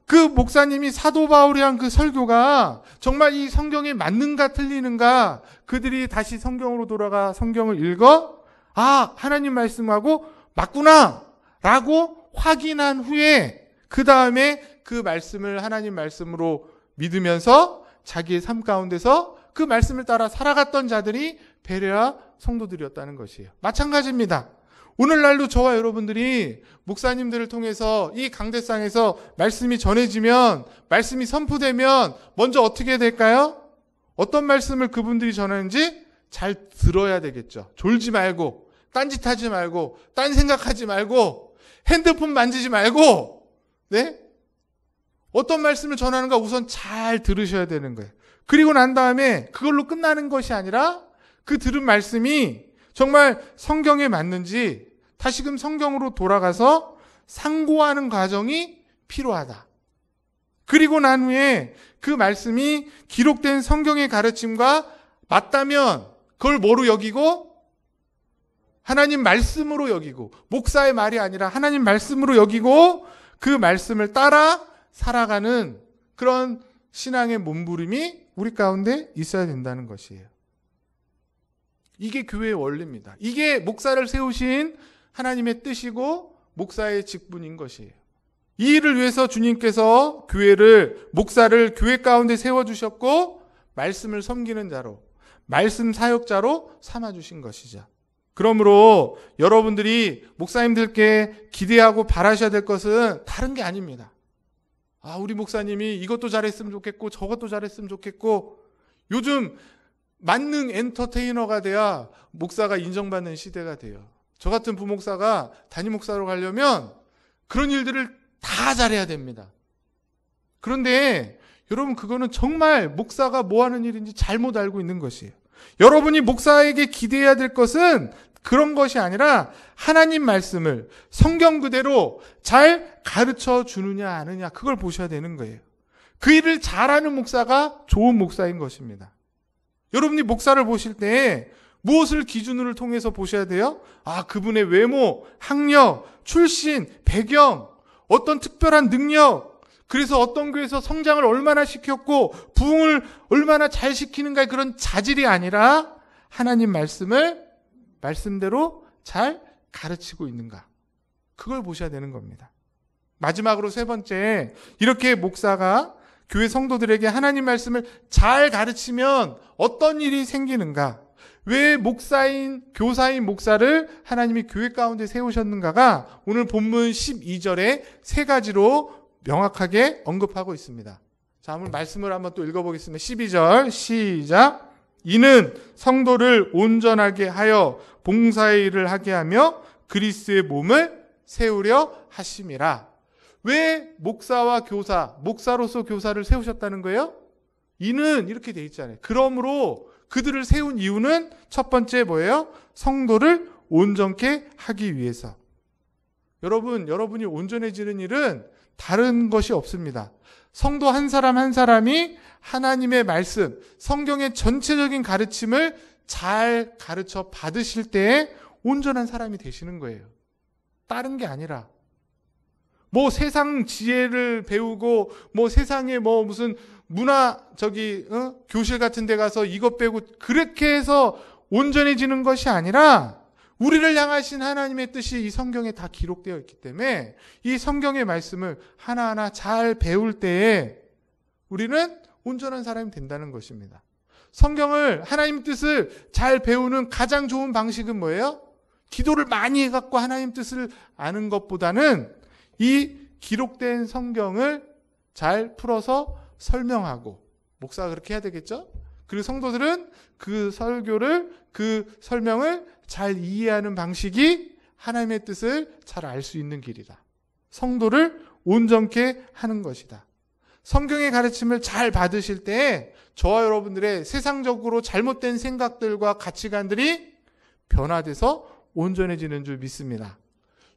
그 목사님이 사도 바울이 한 그 설교가 정말 이 성경에 맞는가 틀리는가 그들이 다시 성경으로 돌아가 성경을 읽어 하나님 말씀하고 맞구나 라고 확인한 후에 그 다음에 그 말씀을 하나님 말씀으로 믿으면서 자기의 삶 가운데서 그 말씀을 따라 살아갔던 자들이 베레아 성도들이었다는 것이에요. 마찬가지입니다. 오늘날도 저와 여러분들이 목사님들을 통해서 이 강대상에서 말씀이 전해지면, 말씀이 선포되면 먼저 어떻게 될까요? 어떤 말씀을 그분들이 전하는지 잘 들어야 되겠죠. 졸지 말고, 딴짓하지 말고, 딴 생각하지 말고, 핸드폰 만지지 말고, 네? 어떤 말씀을 전하는가 우선 잘 들으셔야 되는 거예요. 그리고 난 다음에 그걸로 끝나는 것이 아니라 그 들은 말씀이 정말 성경에 맞는지 다시금 성경으로 돌아가서 상고하는 과정이 필요하다. 그리고 난 후에 그 말씀이 기록된 성경의 가르침과 맞다면 그걸 뭐로 여기고? 하나님 말씀으로 여기고, 목사의 말이 아니라 하나님 말씀으로 여기고 그 말씀을 따라 살아가는 그런 신앙의 몸부림이 우리 가운데 있어야 된다는 것이에요. 이게 교회의 원리입니다. 이게 목사를 세우신 하나님의 뜻이고 목사의 직분인 것이에요. 이 일을 위해서 주님께서 목사를 교회 가운데 세워주셨고 말씀을 섬기는 자로, 말씀 사역자로 삼아주신 것이죠. 그러므로 여러분들이 목사님들께 기대하고 바라셔야 될 것은 다른 게 아닙니다. 우리 목사님이 이것도 잘했으면 좋겠고 저것도 잘했으면 좋겠고, 요즘 만능 엔터테이너가 돼야 목사가 인정받는 시대가 돼요. 저 같은 부목사가 담임 목사로 가려면 그런 일들을 다 잘해야 됩니다. 그런데 여러분, 그거는 정말 목사가 뭐 하는 일인지 잘못 알고 있는 것이에요. 여러분이 목사에게 기대해야 될 것은 그런 것이 아니라 하나님 말씀을 성경 그대로 잘 가르쳐 주느냐 아느냐, 그걸 보셔야 되는 거예요. 그 일을 잘하는 목사가 좋은 목사인 것입니다. 여러분이 목사를 보실 때 무엇을 기준으로 통해서 보셔야 돼요? 그분의 외모, 학력, 출신, 배경, 어떤 특별한 능력, 그래서 어떤 교회에서 성장을 얼마나 시켰고 부흥을 얼마나 잘 시키는가의 그런 자질이 아니라 하나님 말씀을 말씀대로 잘 가르치고 있는가, 그걸 보셔야 되는 겁니다. 마지막으로 세 번째, 이렇게 목사가 교회 성도들에게 하나님 말씀을 잘 가르치면 어떤 일이 생기는가, 왜 교사인 목사를 하나님이 교회 가운데 세우셨는가가 오늘 본문 12절에 세 가지로 명확하게 언급하고 있습니다. 자, 한번 말씀을 한번 또 읽어보겠습니다. 12절 시작. 이는 성도를 온전하게 하여 봉사의 일을 하게 하며 그리스도의 몸을 세우려 하심이라. 왜 목사와 목사로서 교사를 세우셨다는 거예요? 이는 이렇게 돼 있잖아요. 그러므로 그들을 세운 이유는 첫 번째 뭐예요? 성도를 온전케 하기 위해서. 여러분이 온전해지는 일은 다른 것이 없습니다. 성도 한 사람 한 사람이 하나님의 말씀, 성경의 전체적인 가르침을 잘 가르쳐 받으실 때 온전한 사람이 되시는 거예요. 다른 게 아니라 세상 지혜를 배우고 세상에 무슨 교실 같은 데 가서 이것 배우고 그렇게 해서 온전해지는 것이 아니라 우리를 향하신 하나님의 뜻이 이 성경에 다 기록되어 있기 때문에 이 성경의 말씀을 하나하나 잘 배울 때에 우리는 온전한 사람이 된다는 것입니다. 성경을, 하나님 뜻을 잘 배우는 가장 좋은 방식은 뭐예요? 기도를 많이 해갖고 하나님 뜻을 아는 것보다는 이 기록된 성경을 잘 풀어서 설명하고, 목사가 그렇게 해야 되겠죠? 그리고 성도들은 그 설교를, 그 설명을 잘 이해하는 방식이 하나님의 뜻을 잘 알 수 있는 길이다. 성도를 온전케 하는 것이다. 성경의 가르침을 잘 받으실 때 저와 여러분들의 세상적으로 잘못된 생각들과 가치관들이 변화돼서 온전해지는 줄 믿습니다.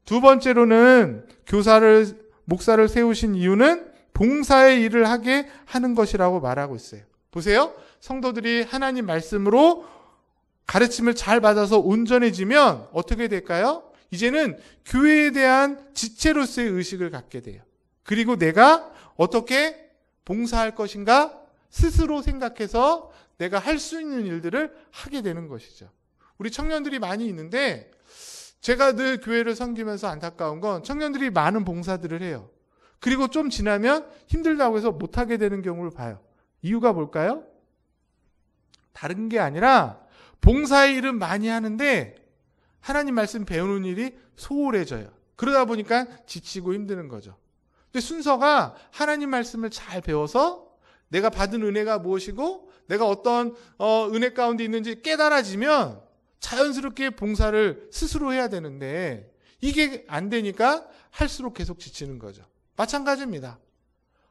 두 번째로는 목사를 세우신 이유는 봉사의 일을 하게 하는 것이라고 말하고 있어요. 보세요. 성도들이 하나님 말씀으로 가르침을 잘 받아서 온전해지면 어떻게 될까요? 이제는 교회에 대한 지체로서의 의식을 갖게 돼요. 그리고 내가 어떻게 봉사할 것인가 스스로 생각해서 내가 할 수 있는 일들을 하게 되는 것이죠. 우리 청년들이 많이 있는데 제가 늘 교회를 섬기면서 안타까운 건 청년들이 많은 봉사들을 해요. 그리고 좀 지나면 힘들다고 해서 못하게 되는 경우를 봐요. 이유가 뭘까요? 다른 게 아니라 봉사의 일은 많이 하는데 하나님 말씀 배우는 일이 소홀해져요. 그러다 보니까 지치고 힘드는 거죠. 근데 순서가 하나님 말씀을 잘 배워서 내가 받은 은혜가 무엇이고 내가 어떤 은혜 가운데 있는지 깨달아지면 자연스럽게 봉사를 스스로 해야 되는데 이게 안 되니까 할수록 계속 지치는 거죠. 마찬가지입니다.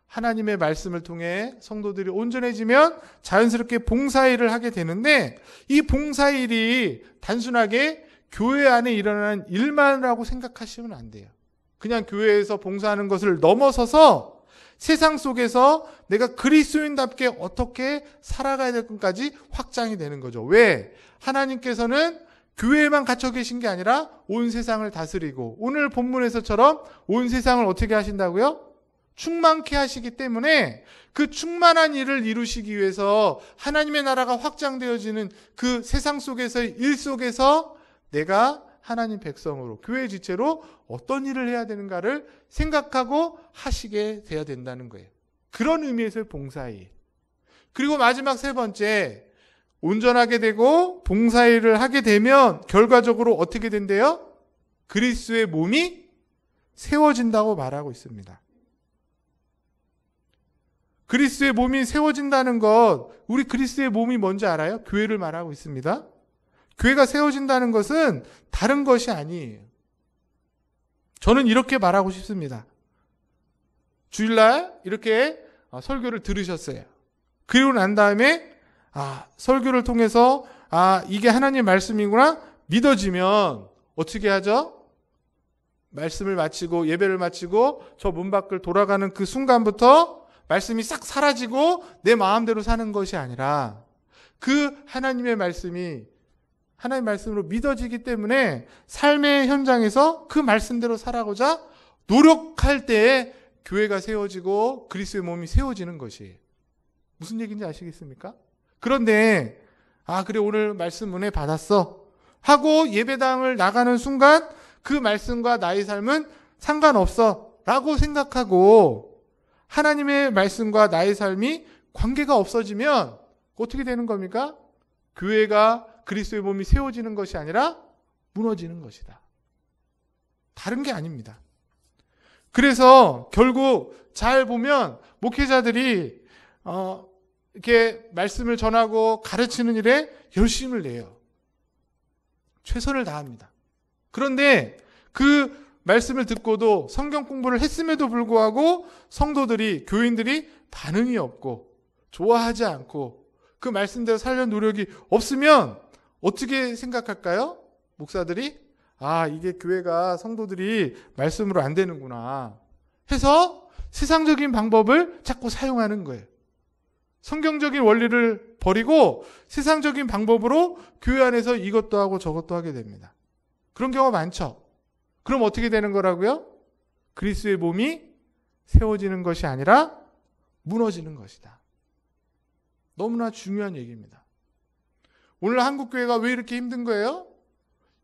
하나님의 말씀을 통해 성도들이 온전해지면 자연스럽게 봉사일을 하게 되는데 이 봉사일이 단순하게 교회 안에 일어나는 일만이라고 생각하시면 안 돼요. 그냥 교회에서 봉사하는 것을 넘어서서 세상 속에서 내가 그리스도인답게 어떻게 살아가야 될 것까지 확장이 되는 거죠. 왜? 하나님께서는 교회에만 갇혀 계신 게 아니라 온 세상을 다스리고 오늘 본문에서처럼 온 세상을 어떻게 하신다고요? 충만케 하시기 때문에 그 충만한 일을 이루시기 위해서 하나님의 나라가 확장되어지는 그 세상 속에서의 일 속에서 내가 하나님 백성으로 교회 지체로 어떤 일을 해야 되는가를 생각하고 하시게 돼야 된다는 거예요. 그런 의미에서의 봉사일. 그리고 마지막 세 번째, 온전하게 되고 봉사일을 하게 되면 결과적으로 어떻게 된대요? 그리스도의 몸이 세워진다고 말하고 있습니다. 그리스도의 몸이 세워진다는 것, 우리 그리스도의 몸이 뭔지 알아요? 교회를 말하고 있습니다. 교회가 세워진다는 것은 다른 것이 아니에요. 저는 이렇게 말하고 싶습니다. 주일날 이렇게 설교를 들으셨어요. 그리고 난 다음에 설교를 통해서 이게 하나님의 말씀이구나 믿어지면 어떻게 하죠? 말씀을 마치고 예배를 마치고 저 문 밖을 돌아가는 그 순간부터 말씀이 싹 사라지고 내 마음대로 사는 것이 아니라 그 하나님의 말씀이 하나님의 말씀으로 믿어지기 때문에 삶의 현장에서 그 말씀대로 살아가고자 노력할 때에 교회가 세워지고 그리스도의 몸이 세워지는 것이에요. 무슨 얘기인지 아시겠습니까? 그런데 그래 오늘 말씀 은혜 받았어 하고 예배당을 나가는 순간 그 말씀과 나의 삶은 상관없어 라고 생각하고 하나님의 말씀과 나의 삶이 관계가 없어지면 어떻게 되는 겁니까? 교회가 그리스도의 몸이 세워지는 것이 아니라 무너지는 것이다. 다른 게 아닙니다. 그래서 결국 잘 보면 목회자들이 이렇게 말씀을 전하고 가르치는 일에 열심을 내요. 최선을 다합니다. 그런데 그 말씀을 듣고도 성경 공부를 했음에도 불구하고 성도들이, 교인들이 반응이 없고 좋아하지 않고 그 말씀대로 살려는 노력이 없으면 어떻게 생각할까요? 목사들이 이게 교회가 성도들이 말씀으로 안 되는구나 해서 세상적인 방법을 자꾸 사용하는 거예요. 성경적인 원리를 버리고 세상적인 방법으로 교회 안에서 이것도 하고 저것도 하게 됩니다. 그런 경우가 많죠. 그럼 어떻게 되는 거라고요? 그리스도의 몸이 세워지는 것이 아니라 무너지는 것이다. 너무나 중요한 얘기입니다. 오늘 한국교회가 왜 이렇게 힘든 거예요?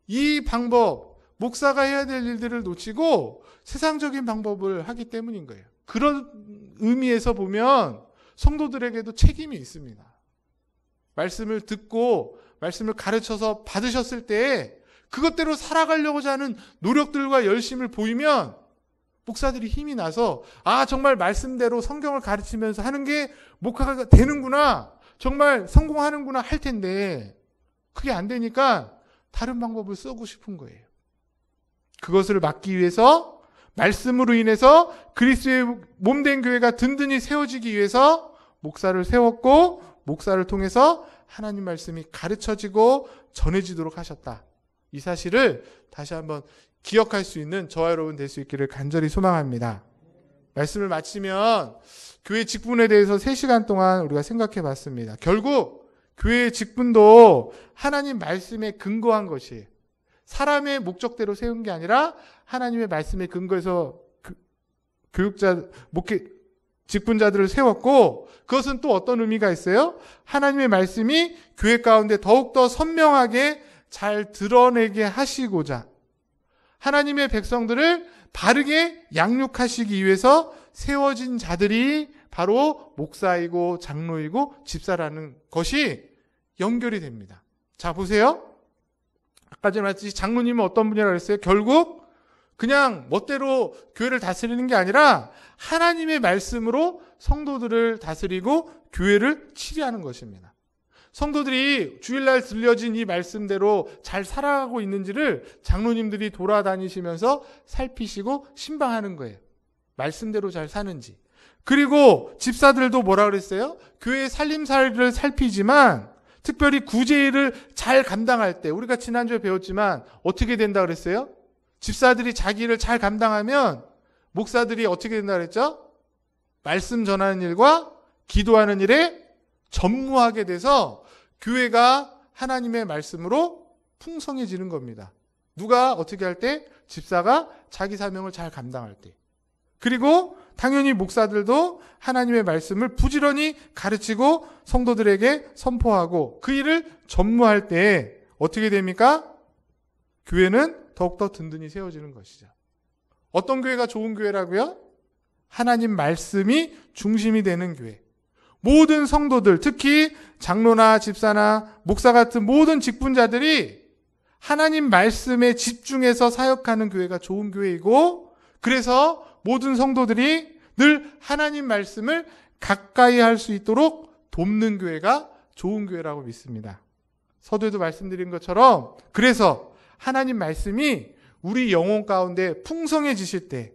이 방법, 목사가 해야 될 일들을 놓치고 세상적인 방법을 하기 때문인 거예요. 그런 의미에서 보면 성도들에게도 책임이 있습니다. 말씀을 듣고 말씀을 가르쳐서 받으셨을 때 그것대로 살아가려고자 하는 노력들과 열심을 보이면 목사들이 힘이 나서 정말 말씀대로 성경을 가르치면서 하는 게 목회가 되는구나 정말 성공하는구나 할 텐데 그게 안 되니까 다른 방법을 쓰고 싶은 거예요. 그것을 막기 위해서 말씀으로 인해서 그리스도의 몸된 교회가 든든히 세워지기 위해서 목사를 세웠고 목사를 통해서 하나님 말씀이 가르쳐지고 전해지도록 하셨다. 이 사실을 다시 한번 기억할 수 있는 저와 여러분 될 수 있기를 간절히 소망합니다. 말씀을 마치면 교회 직분에 대해서 3시간 동안 우리가 생각해 봤습니다. 결국 교회의 직분도 하나님 말씀에 근거한 것이 사람의 목적대로 세운 게 아니라 하나님의 말씀에 근거해서 교육자, 직분자들을 세웠고 그것은 또 어떤 의미가 있어요? 하나님의 말씀이 교회 가운데 더욱더 선명하게 잘 드러내게 하시고자 하나님의 백성들을 바르게 양육하시기 위해서 세워진 자들이 바로 목사이고 장로이고 집사라는 것이 연결이 됩니다. 자, 보세요. 아까 전에 말했듯이 장로님은 어떤 분이라고 그랬어요? 결국 그냥 멋대로 교회를 다스리는 게 아니라 하나님의 말씀으로 성도들을 다스리고 교회를 치리하는 것입니다. 성도들이 주일날 들려진 이 말씀대로 잘 살아가고 있는지를 장로님들이 돌아다니시면서 살피시고 신방하는 거예요. 말씀대로 잘 사는지. 그리고 집사들도 뭐라 그랬어요? 교회의 살림살이를 살피지만 특별히 구제일을 잘 감당할 때 우리가 지난주에 배웠지만 어떻게 된다 그랬어요? 집사들이 자기 일을 잘 감당하면 목사들이 어떻게 된다 그랬죠? 말씀 전하는 일과 기도하는 일에 전무하게 돼서 교회가 하나님의 말씀으로 풍성해지는 겁니다. 누가 어떻게 할 때? 집사가 자기 사명을 잘 감당할 때. 그리고 당연히 목사들도 하나님의 말씀을 부지런히 가르치고 성도들에게 선포하고 그 일을 전무할 때 어떻게 됩니까? 교회는 더욱더 든든히 세워지는 것이죠. 어떤 교회가 좋은 교회라고요? 하나님 말씀이 중심이 되는 교회. 모든 성도들, 특히 장로나 집사나 목사 같은 모든 직분자들이 하나님 말씀에 집중해서 사역하는 교회가 좋은 교회이고, 그래서 모든 성도들이 늘 하나님 말씀을 가까이 할 수 있도록 돕는 교회가 좋은 교회라고 믿습니다. 서두에도 말씀드린 것처럼 그래서 하나님 말씀이 우리 영혼 가운데 풍성해지실 때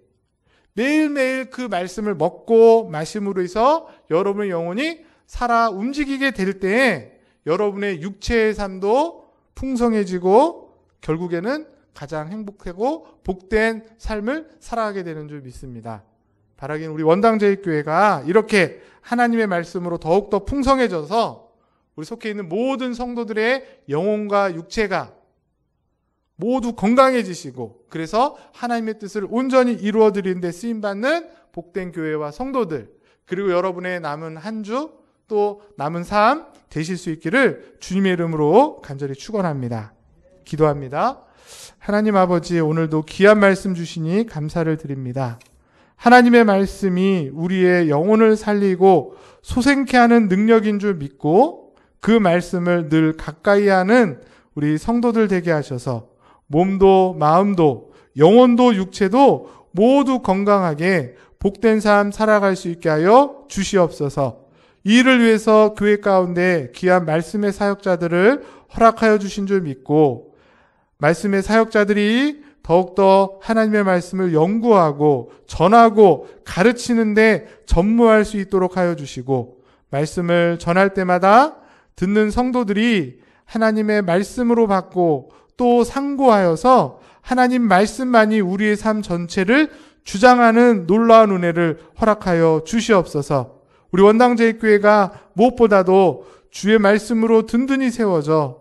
매일매일 그 말씀을 먹고 마심으로 해서 여러분의 영혼이 살아 움직이게 될 때에 여러분의 육체의 삶도 풍성해지고 결국에는 가장 행복하고 복된 삶을 살아가게 되는 줄 믿습니다. 바라기는 우리 원당제일교회가 이렇게 하나님의 말씀으로 더욱더 풍성해져서 우리 속해 있는 모든 성도들의 영혼과 육체가 모두 건강해지시고 그래서 하나님의 뜻을 온전히 이루어드리는 데 쓰임받는 복된 교회와 성도들, 그리고 여러분의 남은 한 주 또 남은 삶 되실 수 있기를 주님의 이름으로 간절히 축원합니다. 기도합니다. 하나님 아버지, 오늘도 귀한 말씀 주시니 감사를 드립니다. 하나님의 말씀이 우리의 영혼을 살리고 소생케 하는 능력인 줄 믿고 그 말씀을 늘 가까이 하는 우리 성도들 되게 하셔서 몸도 마음도 영혼도 육체도 모두 건강하게 복된 삶 살아갈 수 있게 하여 주시옵소서. 이 일을 위해서 교회 가운데 귀한 말씀의 사역자들을 허락하여 주신 줄 믿고 말씀의 사역자들이 더욱더 하나님의 말씀을 연구하고 전하고 가르치는데 전무할 수 있도록 하여 주시고 말씀을 전할 때마다 듣는 성도들이 하나님의 말씀으로 받고 또 상고하여서 하나님 말씀만이 우리의 삶 전체를 주장하는 놀라운 은혜를 허락하여 주시옵소서. 우리 원당제일교회가 무엇보다도 주의 말씀으로 든든히 세워져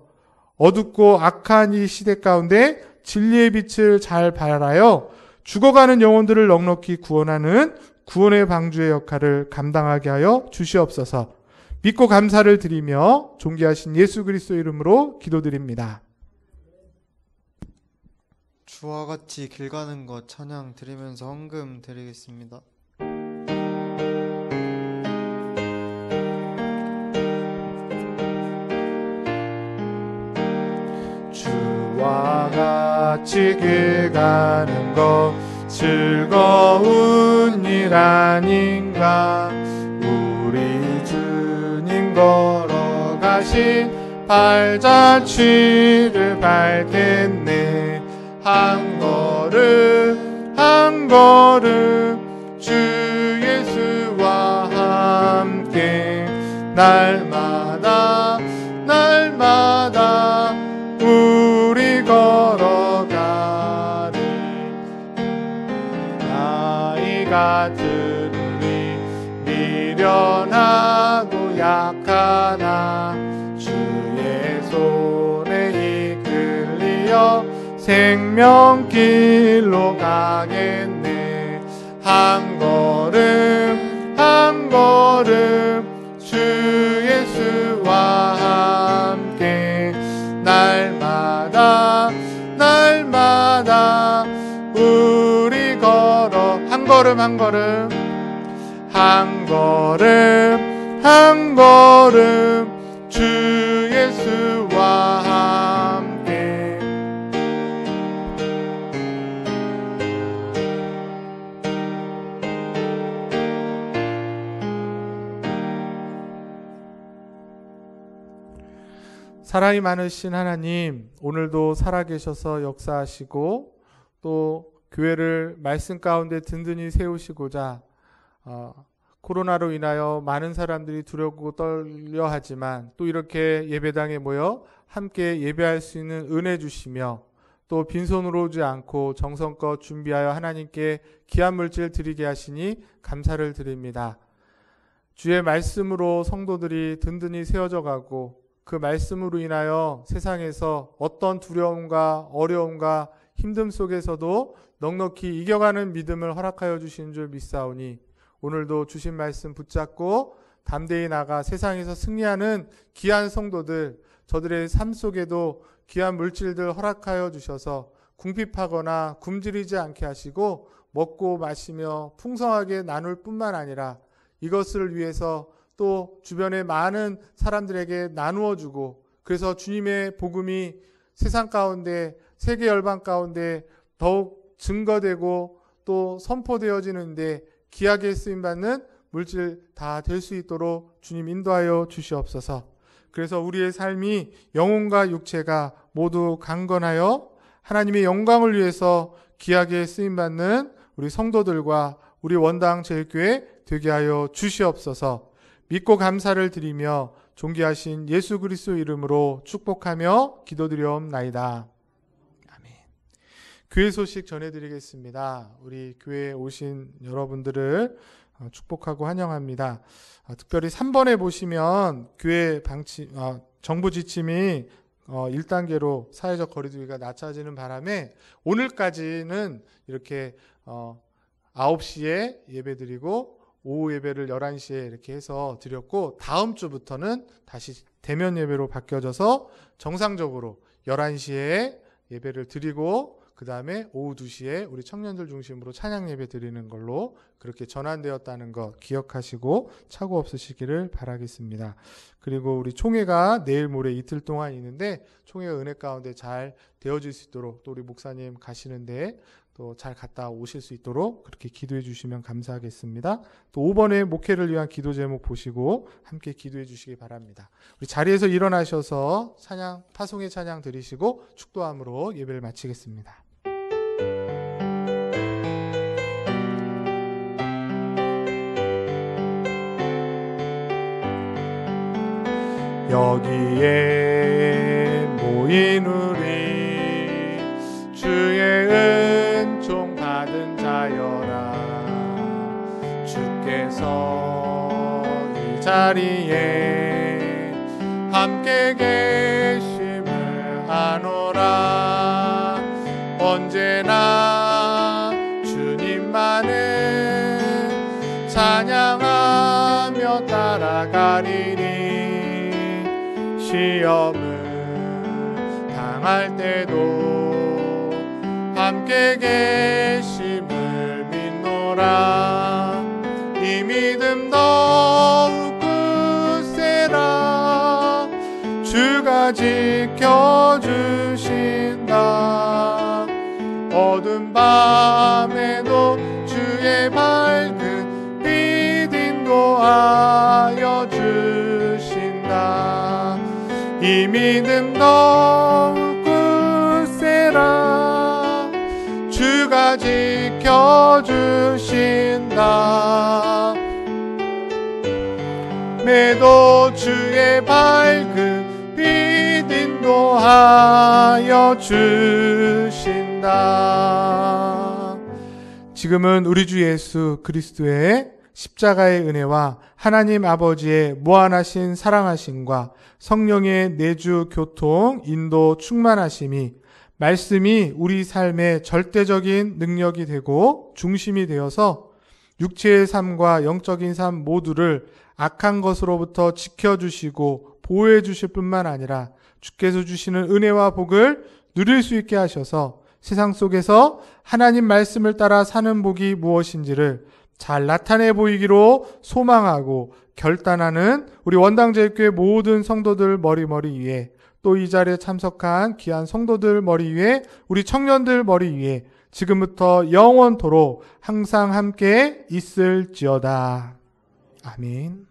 어둡고 악한 이 시대 가운데 진리의 빛을 잘 발하여 죽어가는 영혼들을 넉넉히 구원하는 구원의 방주의 역할을 감당하게 하여 주시옵소서. 믿고 감사를 드리며 존귀하신 예수 그리스도 이름으로 기도드립니다. 주와 같이 길 가는 것 찬양 드리면서 헌금 드리겠습니다. 주와 같이 길 가는 것 즐거운 일 아닌가. 우리 주님 걸어 발자취를 밟겠네. 한 걸음 한 걸음 주 예수와 함께 날마다 날마다 우리 걸어가리. 나이 같은 우리 미련하고 약하나 주의 손에 이끌리어 생명길로 가겠네. 한 걸음 한 걸음 주 예수와 함께 날마다 날마다 우리 걸어 한 걸음 한 걸음 한 걸음 한 걸음 주 예수와 함께. 사랑이 많으신 하나님, 오늘도 살아계셔서 역사하시고 또 교회를 말씀 가운데 든든히 세우시고자 코로나로 인하여 많은 사람들이 두렵고 떨려하지만 또 이렇게 예배당에 모여 함께 예배할 수 있는 은혜 주시며 또 빈손으로 오지 않고 정성껏 준비하여 하나님께 귀한 물질 드리게 하시니 감사를 드립니다. 주의 말씀으로 성도들이 든든히 세워져 가고 그 말씀으로 인하여 세상에서 어떤 두려움과 어려움과 힘듦 속에서도 넉넉히 이겨가는 믿음을 허락하여 주신 줄 믿사오니 오늘도 주신 말씀 붙잡고 담대히 나가 세상에서 승리하는 귀한 성도들, 저들의 삶 속에도 귀한 물질들 허락하여 주셔서 궁핍하거나 굶주리지 않게 하시고 먹고 마시며 풍성하게 나눌 뿐만 아니라 이것을 위해서 또 주변의 많은 사람들에게 나누어 주고 그래서 주님의 복음이 세상 가운데 세계 열방 가운데 더욱 증거되고 또 선포되어지는데 귀하게 쓰임받는 물질 다 될 수 있도록 주님 인도하여 주시옵소서. 그래서 우리의 삶이 영혼과 육체가 모두 강건하여 하나님의 영광을 위해서 귀하게 쓰임받는 우리 성도들과 우리 원당 제일교회 되게 하여 주시옵소서. 믿고 감사를 드리며 존귀하신 예수 그리스도 이름으로 축복하며 기도드리옵나이다. 아멘. 교회 소식 전해드리겠습니다. 우리 교회에 오신 여러분들을 축복하고 환영합니다. 특별히 3번에 보시면 교회 정부 지침이 1단계로 사회적 거리두기가 낮춰지는 바람에 오늘까지는 이렇게 9시에 예배드리고 오후 예배를 11시에 이렇게 해서 드렸고 다음 주부터는 다시 대면 예배로 바뀌어져서 정상적으로 11시에 예배를 드리고 그 다음에 오후 2시에 우리 청년들 중심으로 찬양 예배 드리는 걸로 그렇게 전환되었다는 거 기억하시고 착오 없으시기를 바라겠습니다. 그리고 우리 총회가 내일 모레 이틀 동안 있는데 총회가 은혜 가운데 잘 되어질 수 있도록 또 우리 목사님 가시는데 또 잘 갔다 오실 수 있도록 그렇게 기도해 주시면 감사하겠습니다. 또 5번의 목회를 위한 기도 제목 보시고 함께 기도해 주시기 바랍니다. 우리 자리에서 일어나셔서 찬양, 파송의 찬양 드리시고 축도함으로 예배를 마치겠습니다. 여기에 모인 우리 주의 은총 받은 자여라. 주께서 이 자리에 함께 계심을 아노라. 언제나 주님만을 찬양하며 따라가리니 시험을 당할 때도 함께 계심을 믿노라. 이 믿음 더욱 굳세라. 주가 지켜주신다. 어두운 밤에도 주의 밝은 빛 인도하여 주신다. 이 이 믿음 더욱 굳세라. 주가 지켜주신다. 매도 주의 밝은 빛 인도하여 주신다. 지금은 우리 주 예수 그리스도의 십자가의 은혜와 하나님 아버지의 무한하신 사랑하심과 성령의 내주 교통 인도 충만하심이 말씀이 우리 삶의 절대적인 능력이 되고 중심이 되어서 육체의 삶과 영적인 삶 모두를 악한 것으로부터 지켜주시고 보호해 주실 뿐만 아니라 주께서 주시는 은혜와 복을 누릴 수 있게 하셔서 세상 속에서 하나님 말씀을 따라 사는 복이 무엇인지를 잘 나타내 보이기로 소망하고 결단하는 우리 원당제일교회 모든 성도들 머리 위에, 또 이 자리에 참석한 귀한 성도들 머리 위에, 우리 청년들 머리 위에 지금부터 영원토록 항상 함께 있을지어다. 아멘.